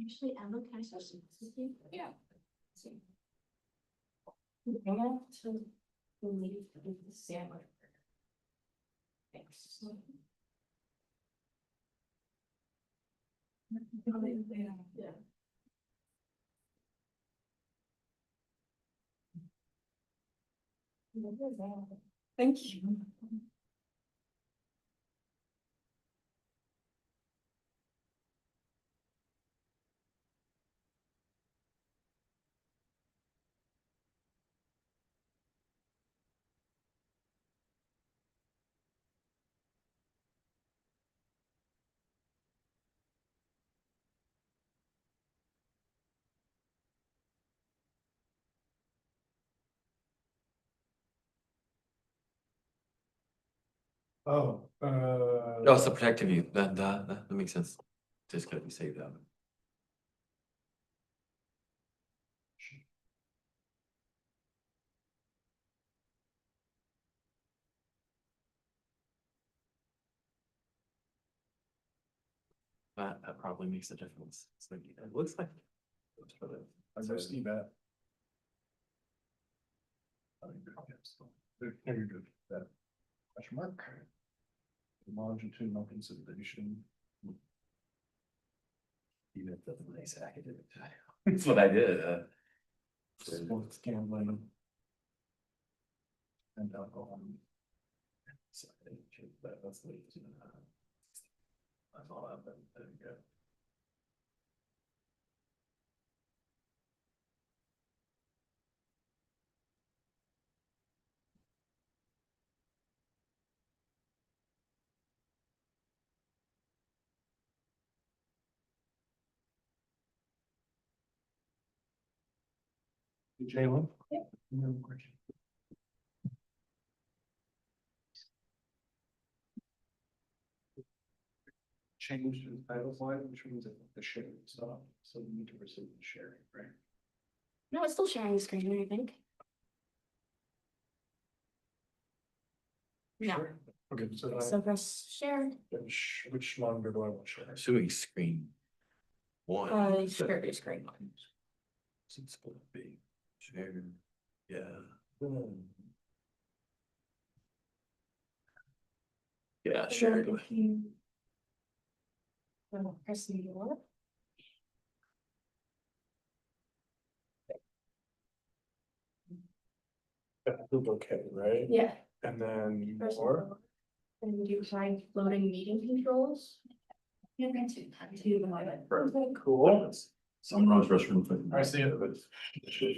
Actually, Emma, can I start some with you? Yeah. I want to leave with the sandwich. Thanks. Yeah. Thank you. Oh, Oh, it's the protective view. That makes sense. Just gotta be saved out. That probably makes a difference. It's like, it looks like. I just need that. There you go, that question mark. Longitudinal consideration. Even if that's nice, I did it. That's what I did. Sports gambling. And alcohol. So I didn't check that. That's the. I thought of that. There you go. Jalen? Yeah. No question. Change the title slide, which means that the sharing stuff, so you need to receive the sharing, right? No, it's still sharing the screen, I think. Yeah. Sure. Okay, so So press share. which monitor do I want to share? Assuming screen. One. Share your screen. It's supposed to be shared. Yeah. Yeah, shared. If you press more. That look okay, right? Yeah. And then Press more. more. And you find floating meeting controls. You can do that too. Cool. Sometimes restroom. I see it, but. Should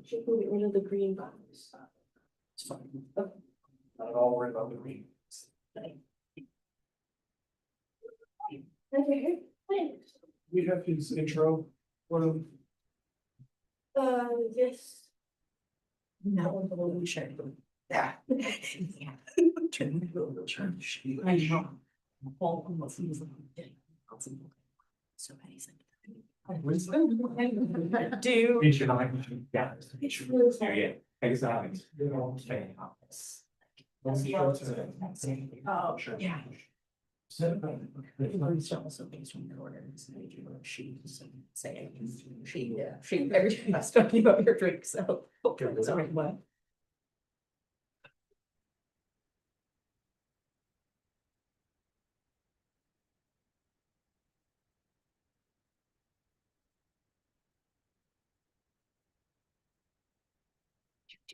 get rid of the green buttons. It's fine. Not at all worried about the green. Okay. We have his intro. Yes. No, we shared them. Yeah. Yeah. I know. So many things. Do. Yeah. Yeah, Exactly. Oh, yeah. Also based on your orders, she's saying, she, every time I was talking about your drink, so. Sorry, what?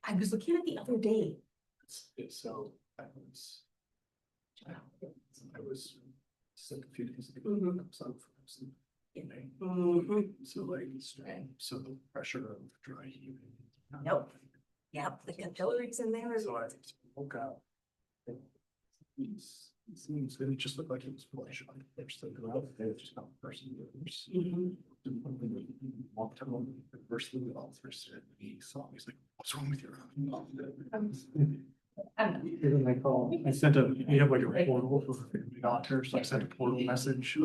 I was looking at it the other day. So I was sick a few days ago. Mhm. So like, so the pressure of dry heaving. Nope. Yep, the capillaries in there is. So I woke up. It seems, it just looked like it was flush on the first thing around, they just not person. Walked home, the first thing the officer said, he saw me, he's like, what's wrong with your arm? Even I call, I sent a, we have like a portal for the doctor, so I sent a portal message.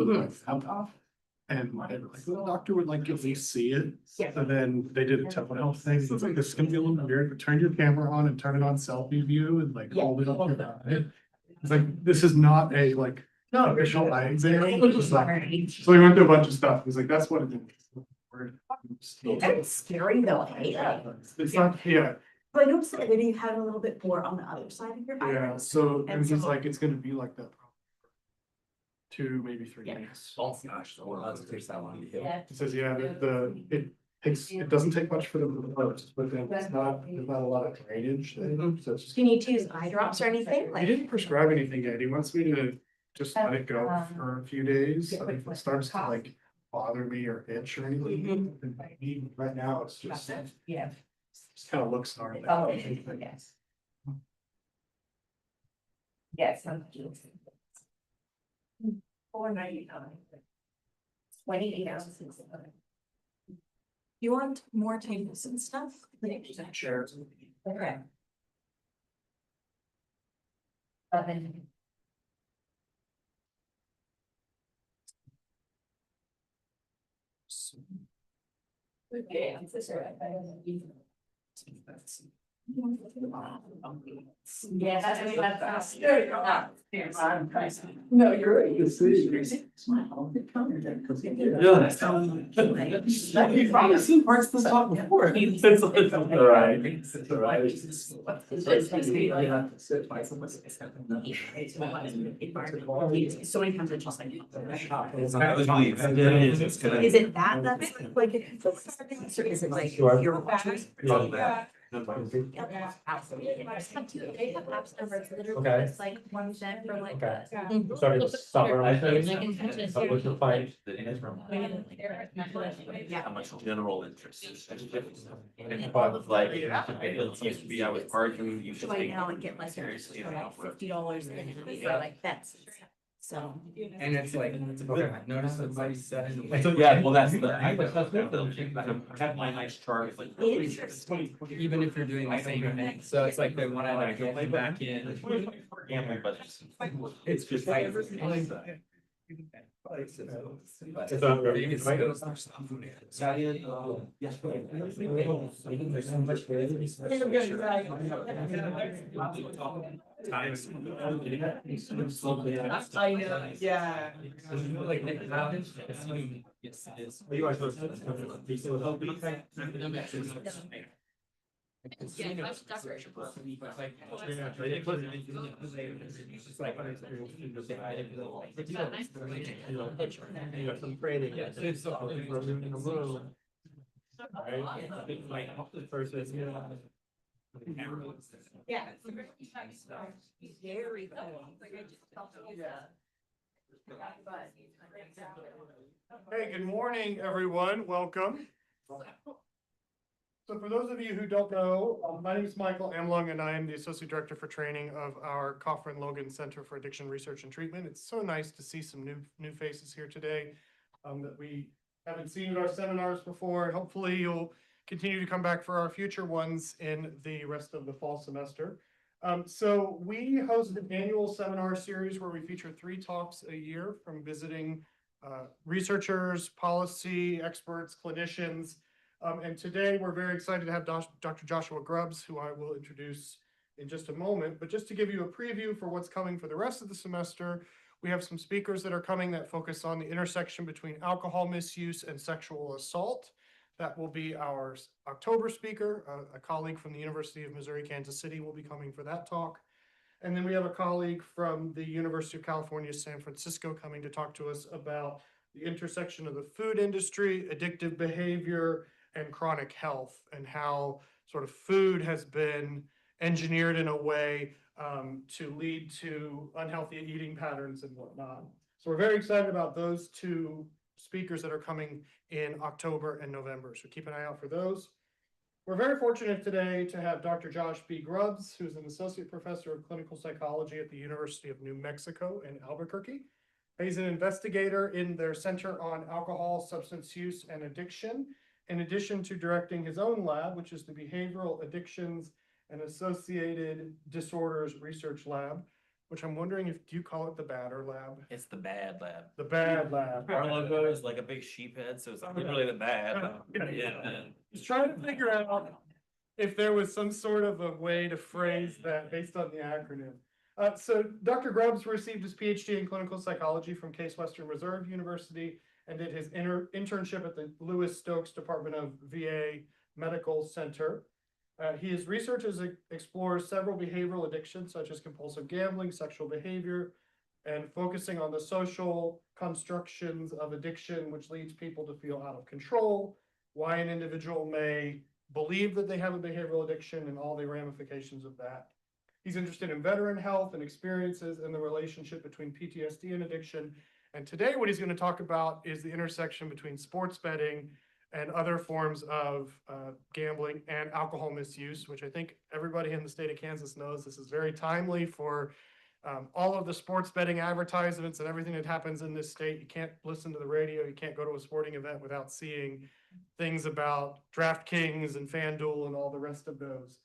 And the doctor would like at least see it. Yeah. And then they did a telehealth thing. It's like, this is gonna be a little weird, but turn your camera on and turn it on selfie view and like Yeah. hold it up to your eye. It's like, this is not a like not official eye exam, but just like, so we went through a bunch of stuff. He's like, that's what it is. That's scary though, I hate it. It's not, yeah, But I noticed that maybe you had a little bit more on the other side of your eye. yeah, so, And and he's so- like, it's gonna be like that. 2, maybe 3 Yeah. days. Oh, gosh, that's takes that long to heal. Yeah. He says, yeah, it doesn't take much for them to first, but then there's not a lot of drainage. So it's just. Do you need to use eye drops or anything? He Like, didn't prescribe anything yet. He wants me to just let it go for a few days. If it starts to like bother me or itch or anything. then maybe right now, it's just yeah. kind of looks gnarly. Oh, yes. Yes. $4.99. 28 ounces. You want more tables and stuff? Sure. Okay. Okay. Yeah, that's really fast. No, you're right. You see. You've probably seen parts of this talk before. It's alright. It's So many times I just like. It's gonna. Is it that's like, or is it like your watchers? Absolutely. They have apps numbers literally Okay. just like one cent for like. Okay. a- Sorry to summarize those. Like intention. So what's your fight? How much general interest. But Like, it used to be I was arguing, you should Right take. now and get like seriously. $50 for like that's, so. And it's like, okay, notice that somebody said. Yeah, well, that's the, I have my nice chart, like. Even if you're doing the same thing, so it's like they wanna like get you back in. It's just like. It's not really- it's like- There's so much I know, yeah. Yes, it is. Are you guys supposed to be so healthy? Yeah, that's decoration. Some training. It's something for moving a little. Right? Like, versus, you know. Yeah. Very cool. Hey, good morning, everyone. Welcome. So for those of you who don't know, my name is Michael Amlung and I am the Associate Director for Training of our Coffin Logan Center for Addiction Research and Treatment. It's so nice to see some new faces here today that we haven't seen at our seminars before. Hopefully you'll continue to come back for our future ones in the rest of the fall semester. So we host an annual seminar series where we feature 3 talks a year from visiting researchers, policy experts, clinicians. And today we're very excited to have Dr. Joshua Grubbs, who I will introduce in just a moment. But just to give you a preview for what's coming for the rest of the semester, we have some speakers that are coming that focus on the intersection between alcohol misuse and sexual assault. That will be our October speaker. A colleague from the University of Missouri, Kansas City will be coming for that talk. And then we have a colleague from the University of California, San Francisco, coming to talk to us about the intersection of the food industry, addictive behavior, and chronic health, and how sort of food has been engineered in a way to lead to unhealthy eating patterns and whatnot. So we're very excited about those 2 speakers that are coming in October and November. So keep an eye out for those. We're very fortunate today to have Dr. Josh B. Grubbs, who's an associate professor of clinical psychology at the University of New Mexico in Albuquerque. He's an investigator in their Center on Alcohol, Substance Use, and Addiction, in addition to directing his own lab, which is the Behavioral Addictions and Associated Disorders Research Lab, which I'm wondering if, do you call it the Badder Lab? It's the bad lab. The Bad Lab. Our logo is like a big sheep head, so it's literally the bad. Yeah. Just trying to figure out if there was some sort of a way to phrase that based on the acronym. So Dr. Grubbs received his PhD in clinical psychology from Case Western Reserve University and did his internship at the Lewis Stokes Department of VA Medical Center. His research explores several behavioral addictions such as compulsive gambling, sexual behavior, and focusing on the social constructions of addiction, which leads people to feel out of control, why an individual may believe that they have a behavioral addiction and all the ramifications of that. He's interested in veteran health and experiences and the relationship between PTSD and addiction. And today what he's going to talk about is the intersection between sports betting and other forms of gambling and alcohol misuse, which I think everybody in the state of Kansas knows. This is very timely for all of the sports betting advertisements and everything that happens in this state. You can't listen to the radio. You can't go to a sporting event without seeing things about DraftKings and FanDuel and all the rest of those.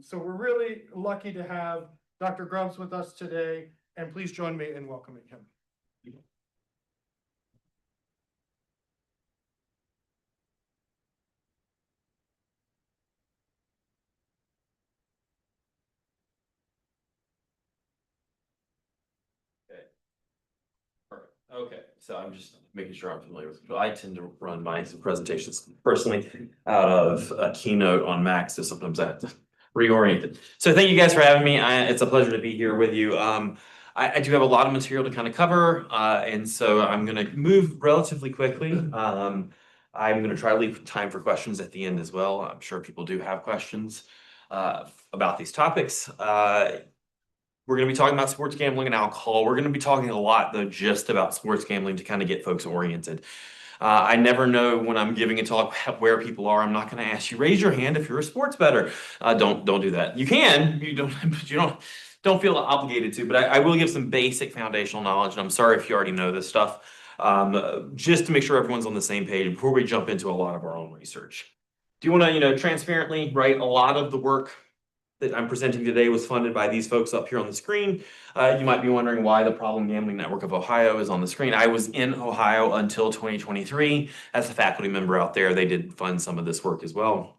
So we're really lucky to have Dr. Grubbs with us today, and please join me in welcoming him. Okay, so I'm just making sure I'm familiar with it. I tend to run my presentations personally out of a keynote on Mac, so sometimes I have to reorient it. So thank you guys for having me. It's a pleasure to be here with you. I do have a lot of material to kind of cover, and so I'm going to move relatively quickly. I'm going to try to leave time for questions at the end as well. I'm sure people do have questions about these topics. We're going to be talking about sports gambling and alcohol. We're going to be talking a lot, though, just about sports gambling to kind of get folks oriented. I never know when I'm giving a talk where people are. I'm not going to ask you raise your hand if you're a sports bettor. Don't do that. You can. You don't. But you don't feel obligated to. But I will give some basic foundational knowledge. And I'm sorry if you already know this stuff. Just to make sure everyone's on the same page before we jump into a lot of our own research. Do you want to, transparently, right? A lot of the work that I'm presenting today was funded by these folks up here on the screen. You might be wondering why the Problem Gambling Network of Ohio is on the screen. I was in Ohio until 2023 as a faculty member out there. They did fund some of this work as well.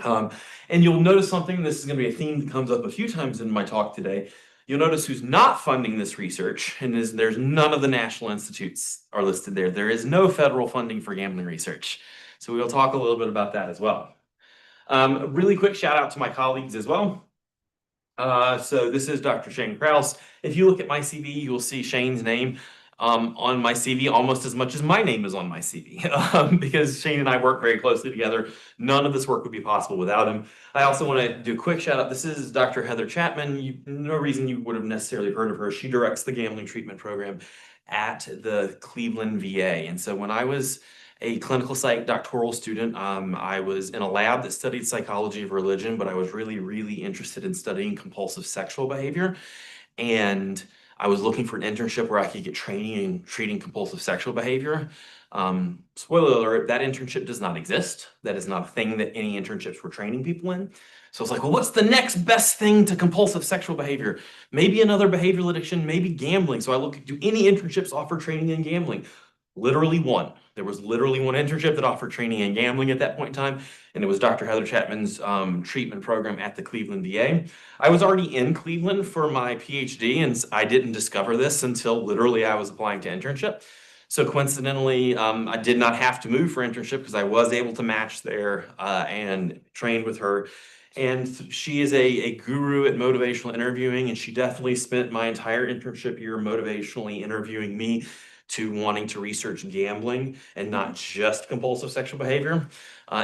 And you'll notice something, this is going to be a theme that comes up a few times in my talk today. You'll notice who's not funding this research, and there's none of the national institutes are listed there. There is no federal funding for gambling research. So we'll talk a little bit about that as well. Really quick shout out to my colleagues as well. So this is Dr. Shane Krause. If you look at my CV, you'll see Shane's name on my CV almost as much as my name is on my CV because Shane and I work very closely together. None of this work would be possible without him. I also want to do a quick shout out. This is Dr. Heather Chapman. No reason you would have necessarily heard of her. She directs the gambling treatment program at the Cleveland VA. And so when I was a clinical psych doctoral student, I was in a lab that studied psychology of religion, but I was really interested in studying compulsive sexual behavior. And I was looking for an internship where I could get training in treating compulsive sexual behavior. Spoiler alert, that internship does not exist. That is not a thing that any internships were training people in. So I was like, well, what's the next best thing to compulsive sexual behavior? Maybe another behavioral addiction, maybe gambling. So I looked, do any internships offer training in gambling? Literally one. There was literally one internship that offered training in gambling at that point in time, and it was Dr. Heather Chapman's treatment program at the Cleveland VA. I was already in Cleveland for my PhD, and I didn't discover this until literally I was applying to internship. So coincidentally, I did not have to move for internship because I was able to match there and trained with her. And she is a guru at motivational interviewing, and she definitely spent my entire internship year motivationally interviewing me to wanting to research gambling and not just compulsive sexual behavior.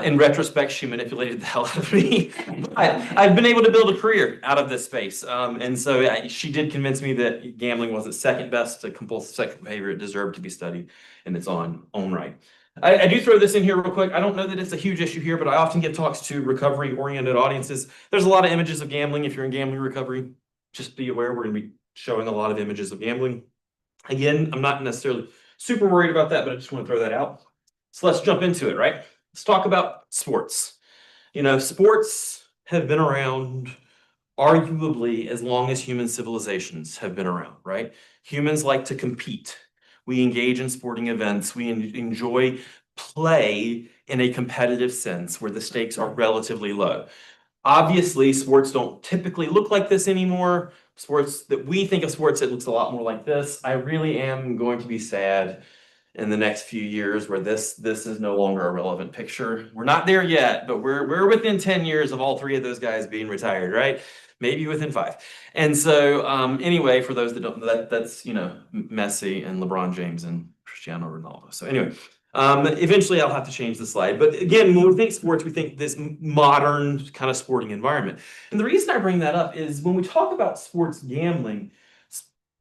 In retrospect, she manipulated the hell out of me. I've been able to build a career out of this space. And so she did convince me that gambling wasn't second best to compulsive sexual behavior. It deserved to be studied in its own right. I do throw this in here real quick. I don't know that it's a huge issue here, but I often give talks to recovery-oriented audiences. There's a lot of images of gambling if you're in gambling recovery. Just be aware, we're going to be showing a lot of images of gambling. Again, I'm not necessarily super worried about that, but I just want to throw that out. So let's jump into it, right? Let's talk about sports. Sports have been around arguably as long as human civilizations have been around, right? Humans like to compete. We engage in sporting events. We enjoy play in a competitive sense where the stakes are relatively low. Obviously, sports don't typically look like this anymore. sports that we think of sports, it looks a lot more like this. I really am going to be sad in the next few years where this is no longer a relevant picture. We're not there yet, but we're within 10 years of all three of those guys being retired, right? Maybe within 5. And so anyway, for those that don't know, that's Messi and LeBron James and Cristiano Ronaldo. So anyway, eventually I'll have to change the slide. But again, when we think sports, we think this modern kind of sporting environment. And the reason I bring that up is when we talk about sports gambling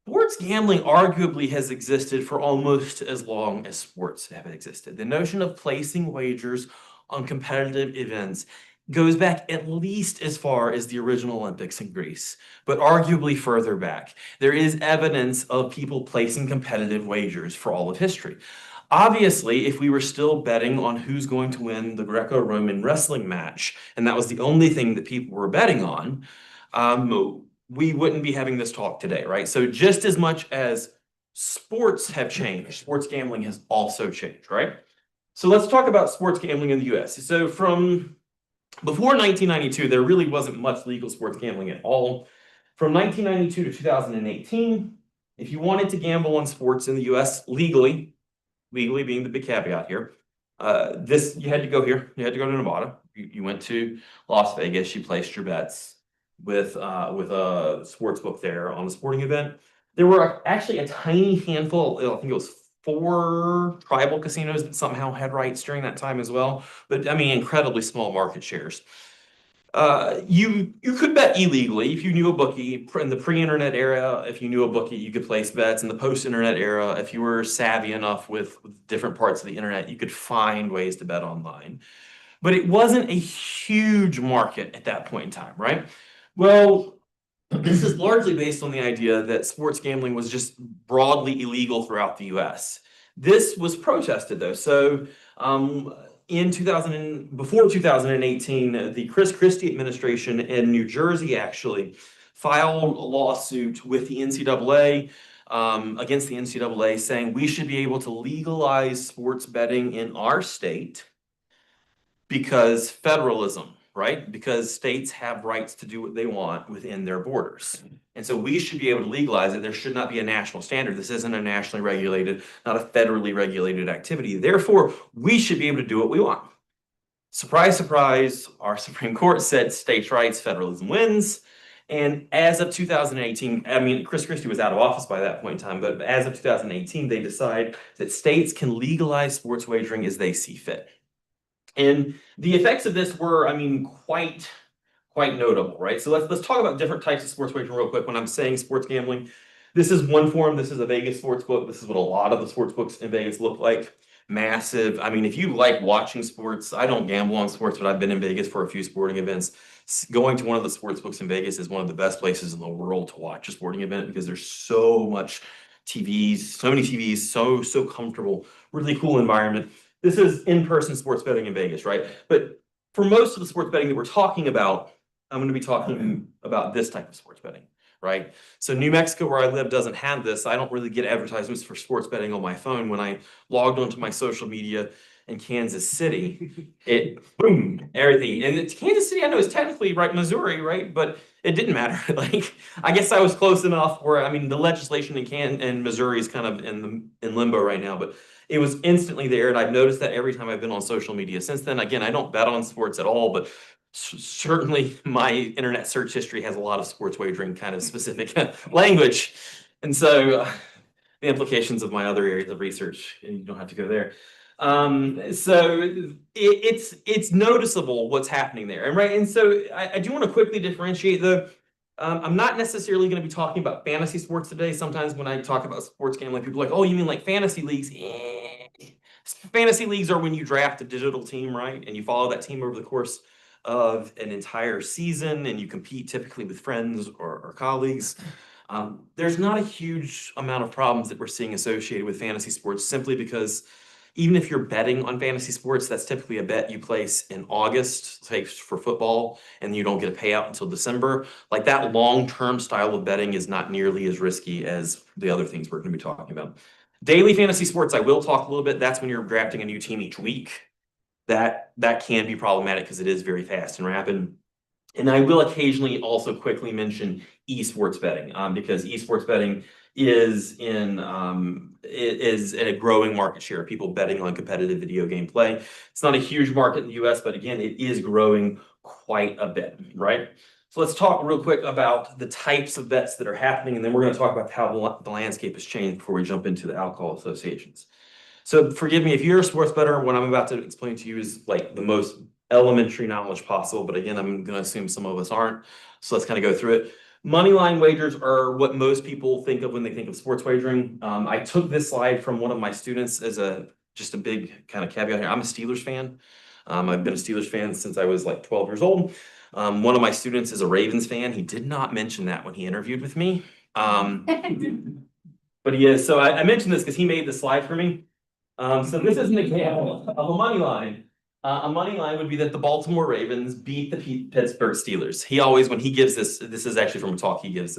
arguably has existed for almost as long as sports have existed. The notion of placing wagers on competitive events goes back at least as far as the original Olympics in Greece, but arguably further back. There is evidence of people placing competitive wagers for all of history. Obviously, if we were still betting on who's going to win the Greco-Roman wrestling match, and that was the only thing that people were betting on, we wouldn't be having this talk today, right? So just as much as sports have changed, sports gambling has also changed, right? So let's talk about sports gambling in the US. So from before 1992, there really wasn't much legal sports gambling at all. From 1992 to 2018, if you wanted to gamble on sports in the US legally being the big caveat here, you had to go here. You had to go to Nevada. You went to Las Vegas. You placed your bets with a sports book there on a sporting event. There were actually a tiny handful, I think it was 4 tribal casinos that somehow had rights during that time as well. But I mean, incredibly small market shares. You could bet illegally if you knew a bookie in the pre-internet era. If you knew a bookie, you could place bets. In the post-internet era, if you were savvy enough with different parts of the internet, you could find ways to bet online. But it wasn't a huge market at that point in time, right? Well, this is largely based on the idea that sports gambling was just broadly illegal throughout the US. This was protested though. So before 2018, the Chris Christie administration in New Jersey actually filed a lawsuit with the NCAA against the NCAA saying we should be able to legalize sports betting in our state because federalism, right? Because states have rights to do what they want within their borders. And so we should be able to legalize it. There should not be a national standard. This isn't a nationally regulated, not a federally regulated activity. Therefore, we should be able to do what we want. Surprise, surprise, our Supreme Court said states' rights, federalism wins. And as of 2018, I mean, Chris Christie was out of office by that point in time, but as of 2018, they decide that states can legalize sports wagering as they see fit. And the effects of this were, I mean, quite notable, right? So let's talk about different types of sports wagering real quick. When I'm saying sports gambling, this is one form. This is a Vegas sports book. This is what a lot of the sports books in Vegas look like. Massive. I mean, if you like watching sports, I don't gamble on sports, but I've been in Vegas for a few sporting events. Going to one of the sports books in Vegas is one of the best places in the world to watch a sporting event because there's so much TVs, so many TVs, so comfortable, really cool environment. This is in-person sports betting in Vegas, right? But for most of the sports betting that we're talking about, I'm going to be talking about this type of sports betting, right? So New Mexico, where I live, doesn't have this. I don't really get advertisements for sports betting on my phone. When I logged onto my social media in Kansas City, it boom, everything. And it's Kansas City, I know it's technically right, Missouri, right? But it didn't matter. Like, I guess I was close enough where, I mean, the legislation in Missouri is kind of in limbo right now, but it was instantly there. And I've noticed that every time I've been on social media since then. Again, I don't bet on sports at all, but certainly my internet search history has a lot of sports wagering kind of specific language. And so the implications of my other areas of research, and you don't have to go there. So it's noticeable what's happening there. And right. And so I do want to quickly differentiate though. I'm not necessarily going to be talking about fantasy sports today. Sometimes when I talk about sports gambling, people are like, oh, you mean like fantasy leagues? Fantasy leagues are when you draft a digital team, right? And you follow that team over the course of an entire season and you compete typically with friends or colleagues. There's not a huge amount of problems that we're seeing associated with fantasy sports simply because even if you're betting on fantasy sports, that's typically a bet you place in August, say for football, and you don't get a payout until December. Like that long-term style of betting is not nearly as risky as the other things we're going to be talking about. Daily fantasy sports, I will talk a little bit. That's when you're drafting a new team each week. That can be problematic because it is very fast and rapid. And I will occasionally also quickly mention esports betting, because esports betting is is a growing market share of people betting on competitive video game play. It's not a huge market in the US, but again, it is growing quite a bit, right? So let's talk real quick about the types of bets that are happening, and then we're going to talk about how the landscape has changed before we jump into the alcohol associations. So forgive me if you're a sports bettor, what I'm about to explain to you is like the most elementary knowledge possible, but again, I'm going to assume some of us aren't. So let's kind of go through it. Money line wagers are what most people think of when they think of sports wagering. I took this slide from one of my students as just a big kind of caveat here. I'm a Steelers fan. I've been a Steelers fan since I was like 12 years old. One of my students is a Ravens fan. He did not mention that when he interviewed with me. But he is. So I mentioned this because he made the slide for me. So this is an example of a money line. A money line would be that the Baltimore Ravens beat the Pittsburgh Steelers. He always, when he gives this is actually from a talk he gives,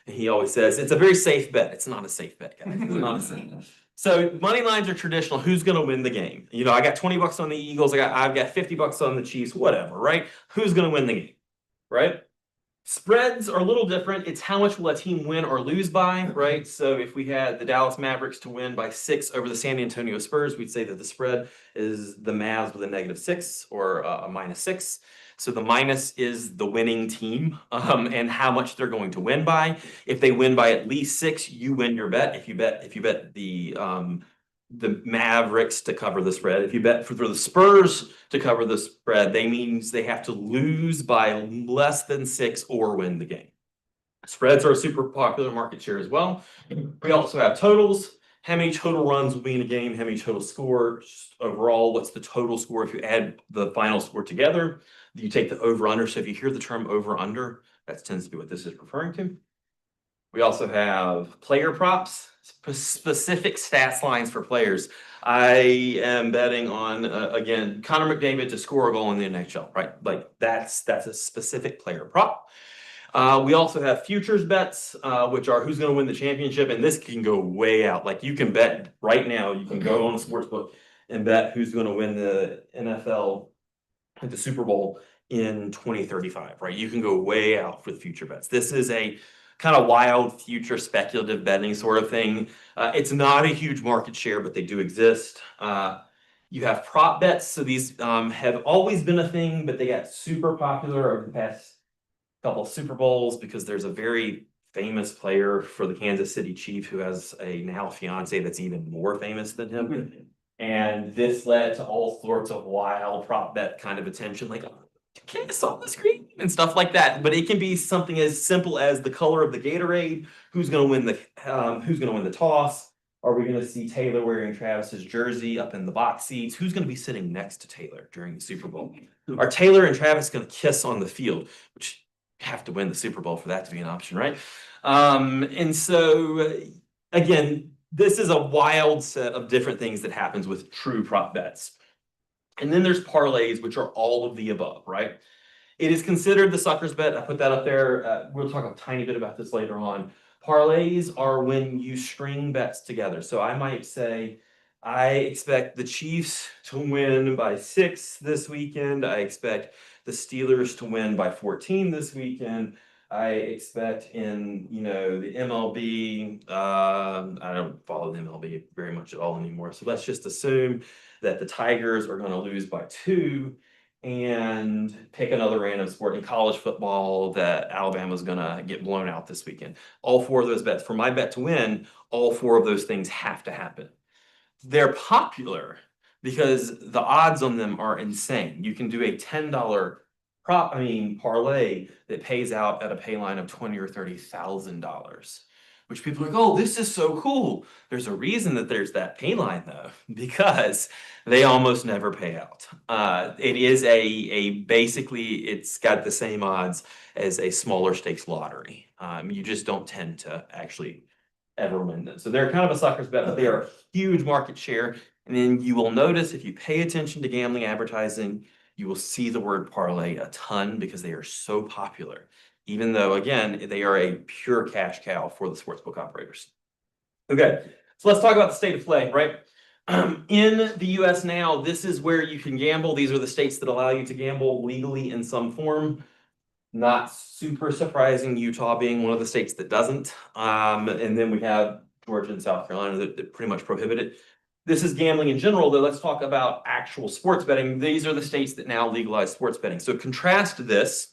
he always says, it's a very safe bet. It's not a safe bet, guys. It's not a safe bet. So money lines are traditional. Who's going to win the game? You know, I got 20 bucks on the Eagles. I've got 50 bucks on the Chiefs, whatever, right? Who's going to win the game, right? Spreads are a little different. It's how much will a team win or lose by, right? So if we had the Dallas Mavericks to win by 6 over the San Antonio Spurs, we'd say that the spread is the Mavs with a -6 or a -6. So the minus is the winning team, and how much they're going to win by. If they win by at least 6, you win your bet. If you bet the Mavericks to cover the spread. If you bet for the Spurs to cover the spread, they means they have to lose by less than 6 or win the game. Spreads are a super popular market share as well. We also have totals. How many total runs will be in a game? How many total scores overall? What's the total score if you add the final score together? You take the over-under. So if you hear the term over-under, that tends to be what this is referring to. We also have player props, specific stats lines for players. I am betting on, again, Connor McDavid to score a goal in the NHL, right? Like that's a specific player prop. We also have futures bets, which are who's going to win the championship. And this can go way out. Like you can bet right now, you can go on a sports book and bet who's going to win the NFL, the Super Bowl in 2035, right? You can go way out for the future bets. This is a kind of wild future speculative betting sort of thing. It's not a huge market share, but they do exist. You have prop bets. So these have always been a thing, but they got super popular over the past couple of Super Bowls because there's a very famous player for the Kansas City Chiefs who has a now fiance that's even more famous than him. And this led to all sorts of wild prop bet kind of attention, like kiss on the screen and stuff like that. But it can be something as simple as the color of the Gatorade. Who's going to win the toss? Are we going to see Taylor wearing Travis's jersey up in the box seats? Who's going to be sitting next to Taylor during the Super Bowl? Are Taylor and Travis going to kiss on the field? Which you have to win the Super Bowl for that to be an option, right? And so again, this is a wild set of different things that happens with true prop bets. And then there's parlays, which are all of the above, right? It is considered the sucker's bet. I put that up there. We'll talk a tiny bit about this later on. Parlays are when you string bets together. So I might say, I expect the Chiefs to win by 6 this weekend. I expect the Steelers to win by 14 this weekend. I expect in, the MLB, I don't follow the MLB very much at all anymore. So let's just assume that the Tigers are going to lose by 2 and pick another random sport in college football that Alabama's going to get blown out this weekend. All 4 of those bets, for my bet to win, all 4 of those things have to happen. They're popular because the odds on them are insane. You can do a $10 parlay that pays out at a pay line of $20,000 or $30,000, which people are like, oh, this is so cool. There's a reason that there's that pay line though, because they almost never pay out. It is basically it's got the same odds as a smaller stakes lottery. You just don't tend to actually ever win them. So they're kind of a sucker's bet, but they are a huge market share. And then you will notice if you pay attention to gambling advertising, you will see the word parlay a ton because they are so popular, even though, again, they are a pure cash cow for the sportsbook operators. Okay, so let's talk about the state of play, right? In the US now, this is where you can gamble. These are the states that allow you to gamble legally in some form. Not super surprising, Utah being one of the states that doesn't. And then we have Georgia and South Carolina that pretty much prohibit it. This is gambling in general, though. Let's talk about actual sports betting. These are the states that now legalize sports betting. So contrast this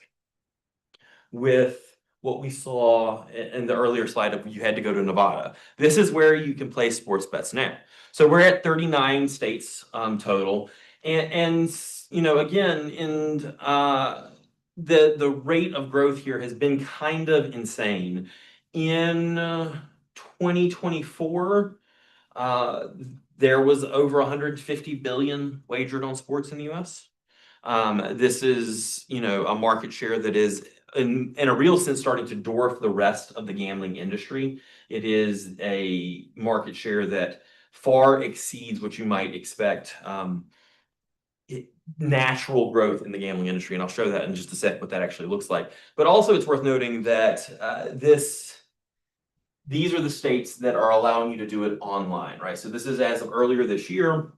with what we saw in the earlier slide of you had to go to Nevada. This is where you can play sports bets now. So we're at 39 states total. And you know, again, the rate of growth here has been kind of insane. In 2024, there was over 150 billion wagered on sports in the US. This is, you know, a market share that is in a real sense starting to dwarf the rest of the gambling industry. It is a market share that far exceeds what you might expect. Natural growth in the gambling industry, and I'll show that in just a sec what that actually looks like. But also it's worth noting that these are the states that are allowing you to do it online, right? So this is as of earlier this year,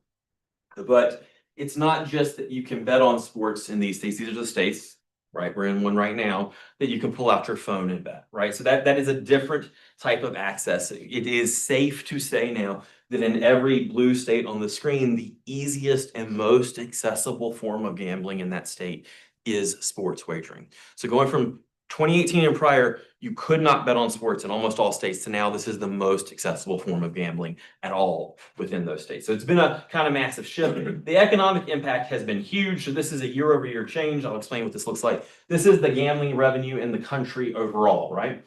but it's not just that you can bet on sports in these states. These are the states, right? We're in one right now that you can pull out your phone and bet, right? So that is a different type of access. It is safe to say now that in every blue state on the screen, the easiest and most accessible form of gambling in that state is sports wagering. So going from 2018 and prior, you could not bet on sports in almost all states to now this is the most accessible form of gambling at all within those states. So it's been a kind of massive shift. The economic impact has been huge. So this is a year-over-year change. I'll explain what this looks like. This is the gambling revenue in the country overall, right?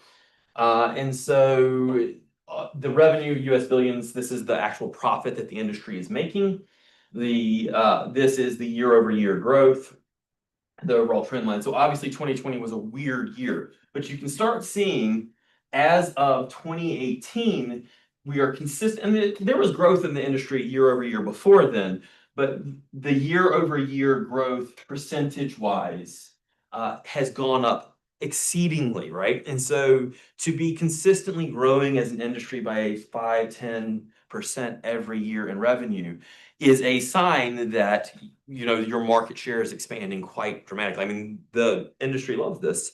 And so the revenue, US billions, this is the actual profit that the industry is making. This is the year-over-year growth, the overall trend line. So obviously 2020 was a weird year, but you can start seeing as of 2018, we are consistent, and there was growth in the industry year over year before then, but the year over year growth percentage wise has gone up exceedingly, right? And so to be consistently growing as an industry by 5-10% every year in revenue is a sign that, you know, your market share is expanding quite dramatically. I mean, the industry loves this.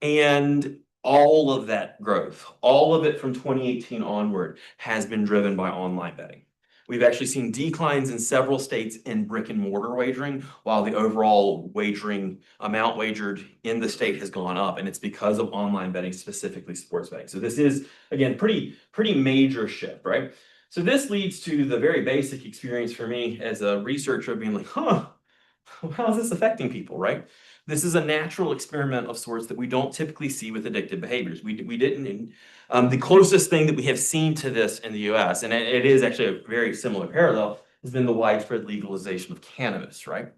And all of that growth, all of it from 2018 onward, has been driven by online betting. We've actually seen declines in several states in brick and mortar wagering, while the overall wagering amount wagered in the state has gone up. And it's because of online betting, specifically sports betting. So this is, again, pretty major shift, right? So this leads to the very basic experience for me as a researcher being like, how is this affecting people, right? This is a natural experiment of sorts that we don't typically see with addictive behaviors. We didn't, the closest thing that we have seen to this in the US, and it is actually a very similar parallel, has been the widespread legalization of cannabis, right?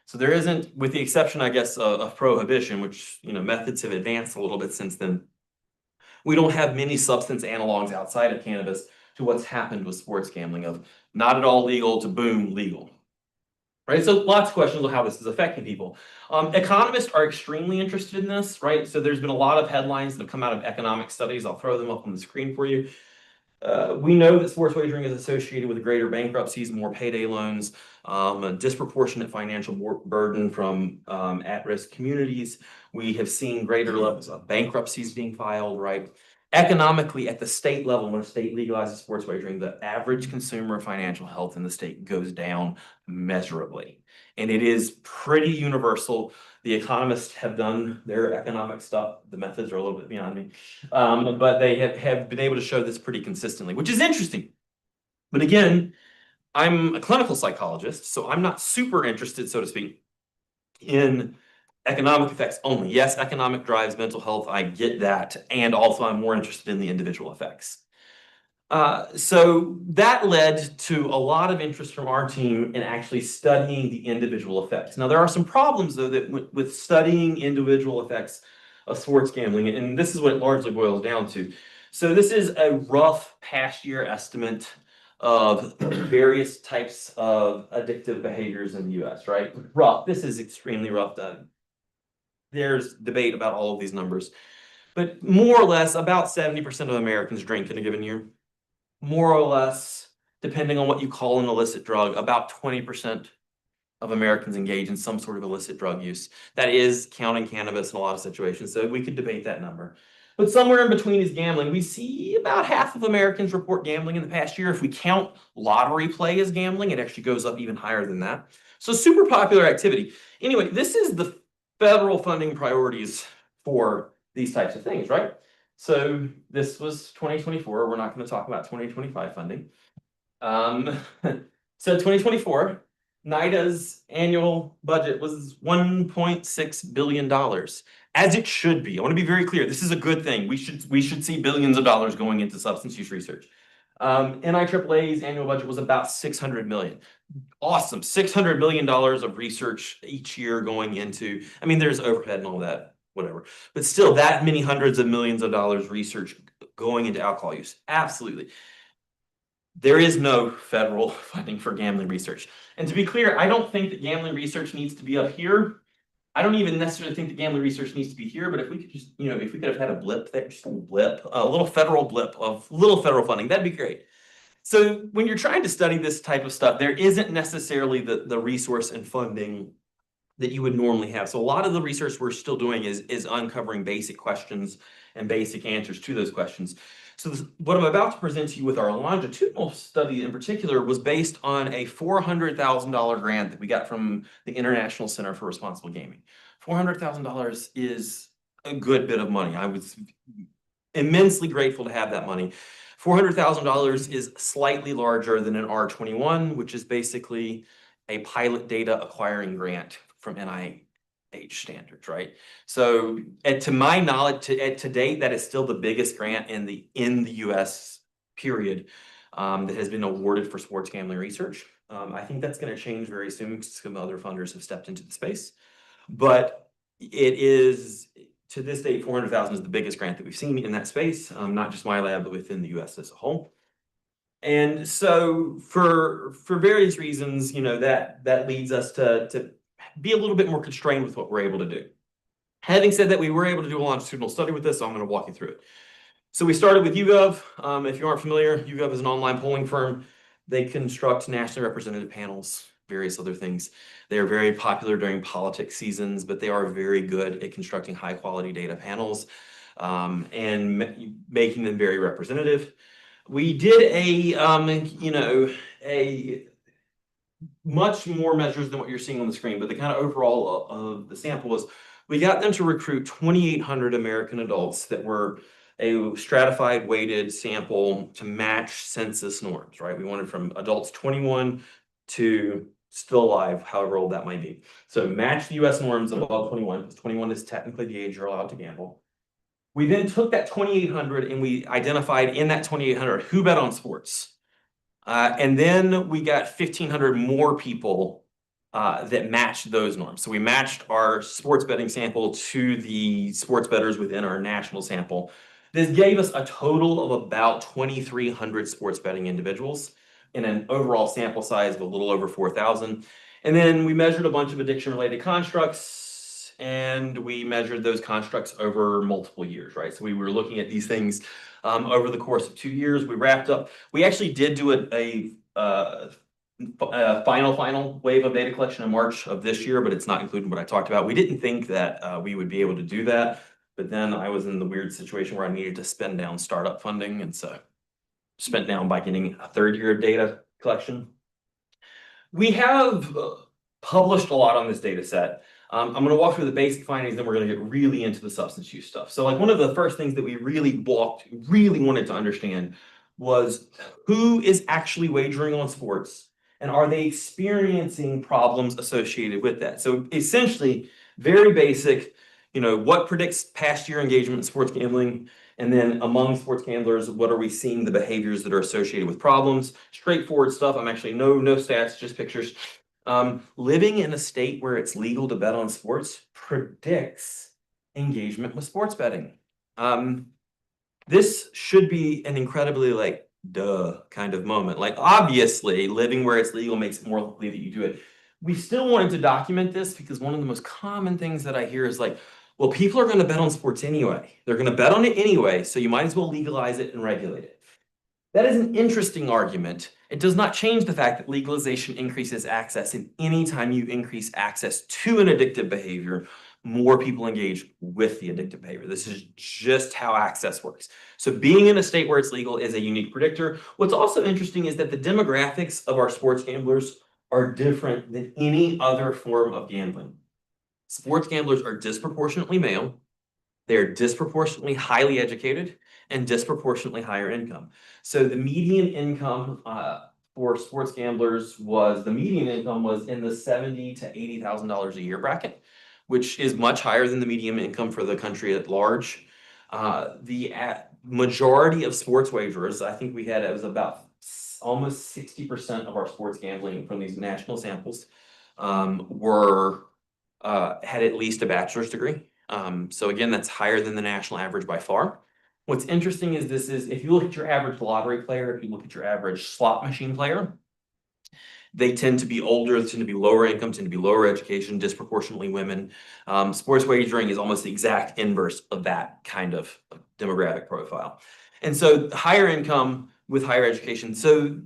So there isn't, with the exception, I guess, of prohibition, which, you know, methods have advanced a little bit since then. We don't have many substance analogs outside of cannabis to what's happened with sports gambling, of not at all legal to boom, legal. Right, so lots of questions on how this is affecting people. Economists are extremely interested in this, right? So there's been a lot of headlines that have come out of economic studies. I'll throw them up on the screen for you. We know that sports wagering is associated with greater bankruptcies, more payday loans, a disproportionate financial burden from at-risk communities. We have seen greater levels of bankruptcies being filed, right? Economically, at the state level, when a state legalizes sports wagering, the average consumer financial health in the state goes down measurably. And it is pretty universal. The economists have done their economic stuff. The methods are a little bit beyond me. But they have been able to show this pretty consistently, which is interesting. But again, I'm a clinical psychologist, so I'm not super interested, so to speak, in economic effects only. Yes, economic drives mental health. I get that. And also I'm more interested in the individual effects. So that led to a lot of interest from our team in actually studying the individual effects. Now, there are some problems, though, that with studying individual effects of sports gambling, and this is what it largely boils down to. So this is a rough past year estimate of various types of addictive behaviors in the US, right? Rough. This is extremely rough done. There's debate about all of these numbers, but more or less about 70% of Americans drink in a given year. More or less, depending on what you call an illicit drug, about 20% of Americans engage in some sort of illicit drug use. That is counting cannabis in a lot of situations, so we could debate that number. But somewhere in between is gambling. We see about half of Americans report gambling in the past year. If we count lottery play as gambling, it actually goes up even higher than that. So super popular activity. Anyway, this is the federal funding priorities for these types of things, right? So this was 2024. We're not going to talk about 2025 funding. So 2024, NIDA's annual budget was $1.6 billion, as it should be. I want to be very clear. This is a good thing. We should see billions of dollars going into substance use research. NIAAA's annual budget was about $600 million. Awesome, $600 million of research each year going into, I mean, there's overhead and all that, whatever. But still, that many hundreds of millions of dollars research going into alcohol use. Absolutely. There is no federal funding for gambling research. And to be clear, I don't think that gambling research needs to be up here. I don't even necessarily think that gambling research needs to be here, but if we could just, if we could have had a blip there, just a blip, a little federal blip of little federal funding, that'd be great. So when you're trying to study this type of stuff, there isn't necessarily the resource and funding that you would normally have. So a lot of the research we're still doing is uncovering basic questions and basic answers to those questions. So what I'm about to present to you with our longitudinal study in particular was based on a $400,000 grant that we got from the International Center for Responsible Gaming. $400,000 is a good bit of money. I was immensely grateful to have that money. $400,000 is slightly larger than an R21, which is basically a pilot data acquiring grant from NIH standards, right? So to my knowledge, to date, that is still the biggest grant in the US period that has been awarded for sports gambling research. I think that's going to change very soon because some other funders have stepped into the space. But it is, to this date, 400,000 is the biggest grant that we've seen in that space, not just my lab, but within the US as a whole. And so for various reasons, that leads us to be a little bit more constrained with what we're able to do. Having said that, we were able to do a longitudinal study with this, so I'm going to walk you through it. So we started with YouGov. If you aren't familiar, YouGov is an online polling firm. They construct nationally representative panels, various other things. They are very popular during politics seasons, but they are very good at constructing high quality data panels and making them very representative. We did a much more measures than what you're seeing on the screen, but the kind of overall of the sample was we got them to recruit 2,800 American adults that were a stratified weighted sample to match census norms, right? We wanted from adults 21 to still alive, however old that might be. So match the US norms above 21, because 21 is technically the age you're allowed to gamble. We then took that 2,800 and we identified in that 2,800 who bet on sports. And then we got 1,500 more people that matched those norms. So we matched our sports betting sample to the sports bettors within our national sample. This gave us a total of about 2,300 sports betting individuals in an overall sample size of a little over 4,000. And then we measured a bunch of addiction-related constructs, and we measured those constructs over multiple years, right? So we were looking at these things over the course of 2 years. We wrapped up. We actually did do a final wave of data collection in March of this year, but it's not included in what I talked about. We didn't think that we would be able to do that, but then I was in the weird situation where I needed to spend down startup funding, and so spent down by getting a third year of data collection. We have published a lot on this data set. I'm going to walk through the basic findings, then we're going to get really into the substance use stuff. So like one of the first things that we really wanted to understand was who is actually wagering on sports and are they experiencing problems associated with that? So essentially, very basic, what predicts past year engagement in sports gambling? And then among sports gamblers, what are we seeing the behaviors that are associated with problems? Straightforward stuff. I'm actually no stats, just pictures. Living in a state where it's legal to bet on sports predicts engagement with sports betting. This should be an incredibly duh kind of moment. Like obviously living where it's legal makes it more likely that you do it. We still wanted to document this because one of the most common things that I hear is like, well, people are going to bet on sports anyway. They're going to bet on it anyway, so you might as well legalize it and regulate it. That is an interesting argument. It does not change the fact that legalization increases access, and anytime you increase access to an addictive behavior, more people engage with the addictive behavior. This is just how access works. So being in a state where it's legal is a unique predictor. What's also interesting is that the demographics of our sports gamblers are different than any other form of gambling. Sports gamblers are disproportionately male, they are disproportionately highly educated, and disproportionately higher income. So the median income for sports gamblers was in the $70,000 to $80,000 a year bracket, which is much higher than the median income for the country at large. The majority of sports wagerers, I think it was about almost 60% of our sports gambling from these national samples had at least a bachelor's degree. So again, that's higher than the national average by far. What's interesting is if you look at your average lottery player, if you look at your average slot machine player, they tend to be older, tend to be lower income, tend to be lower education, disproportionately women. Sports wagering is almost the exact inverse of that kind of demographic profile. And so higher income with higher education. So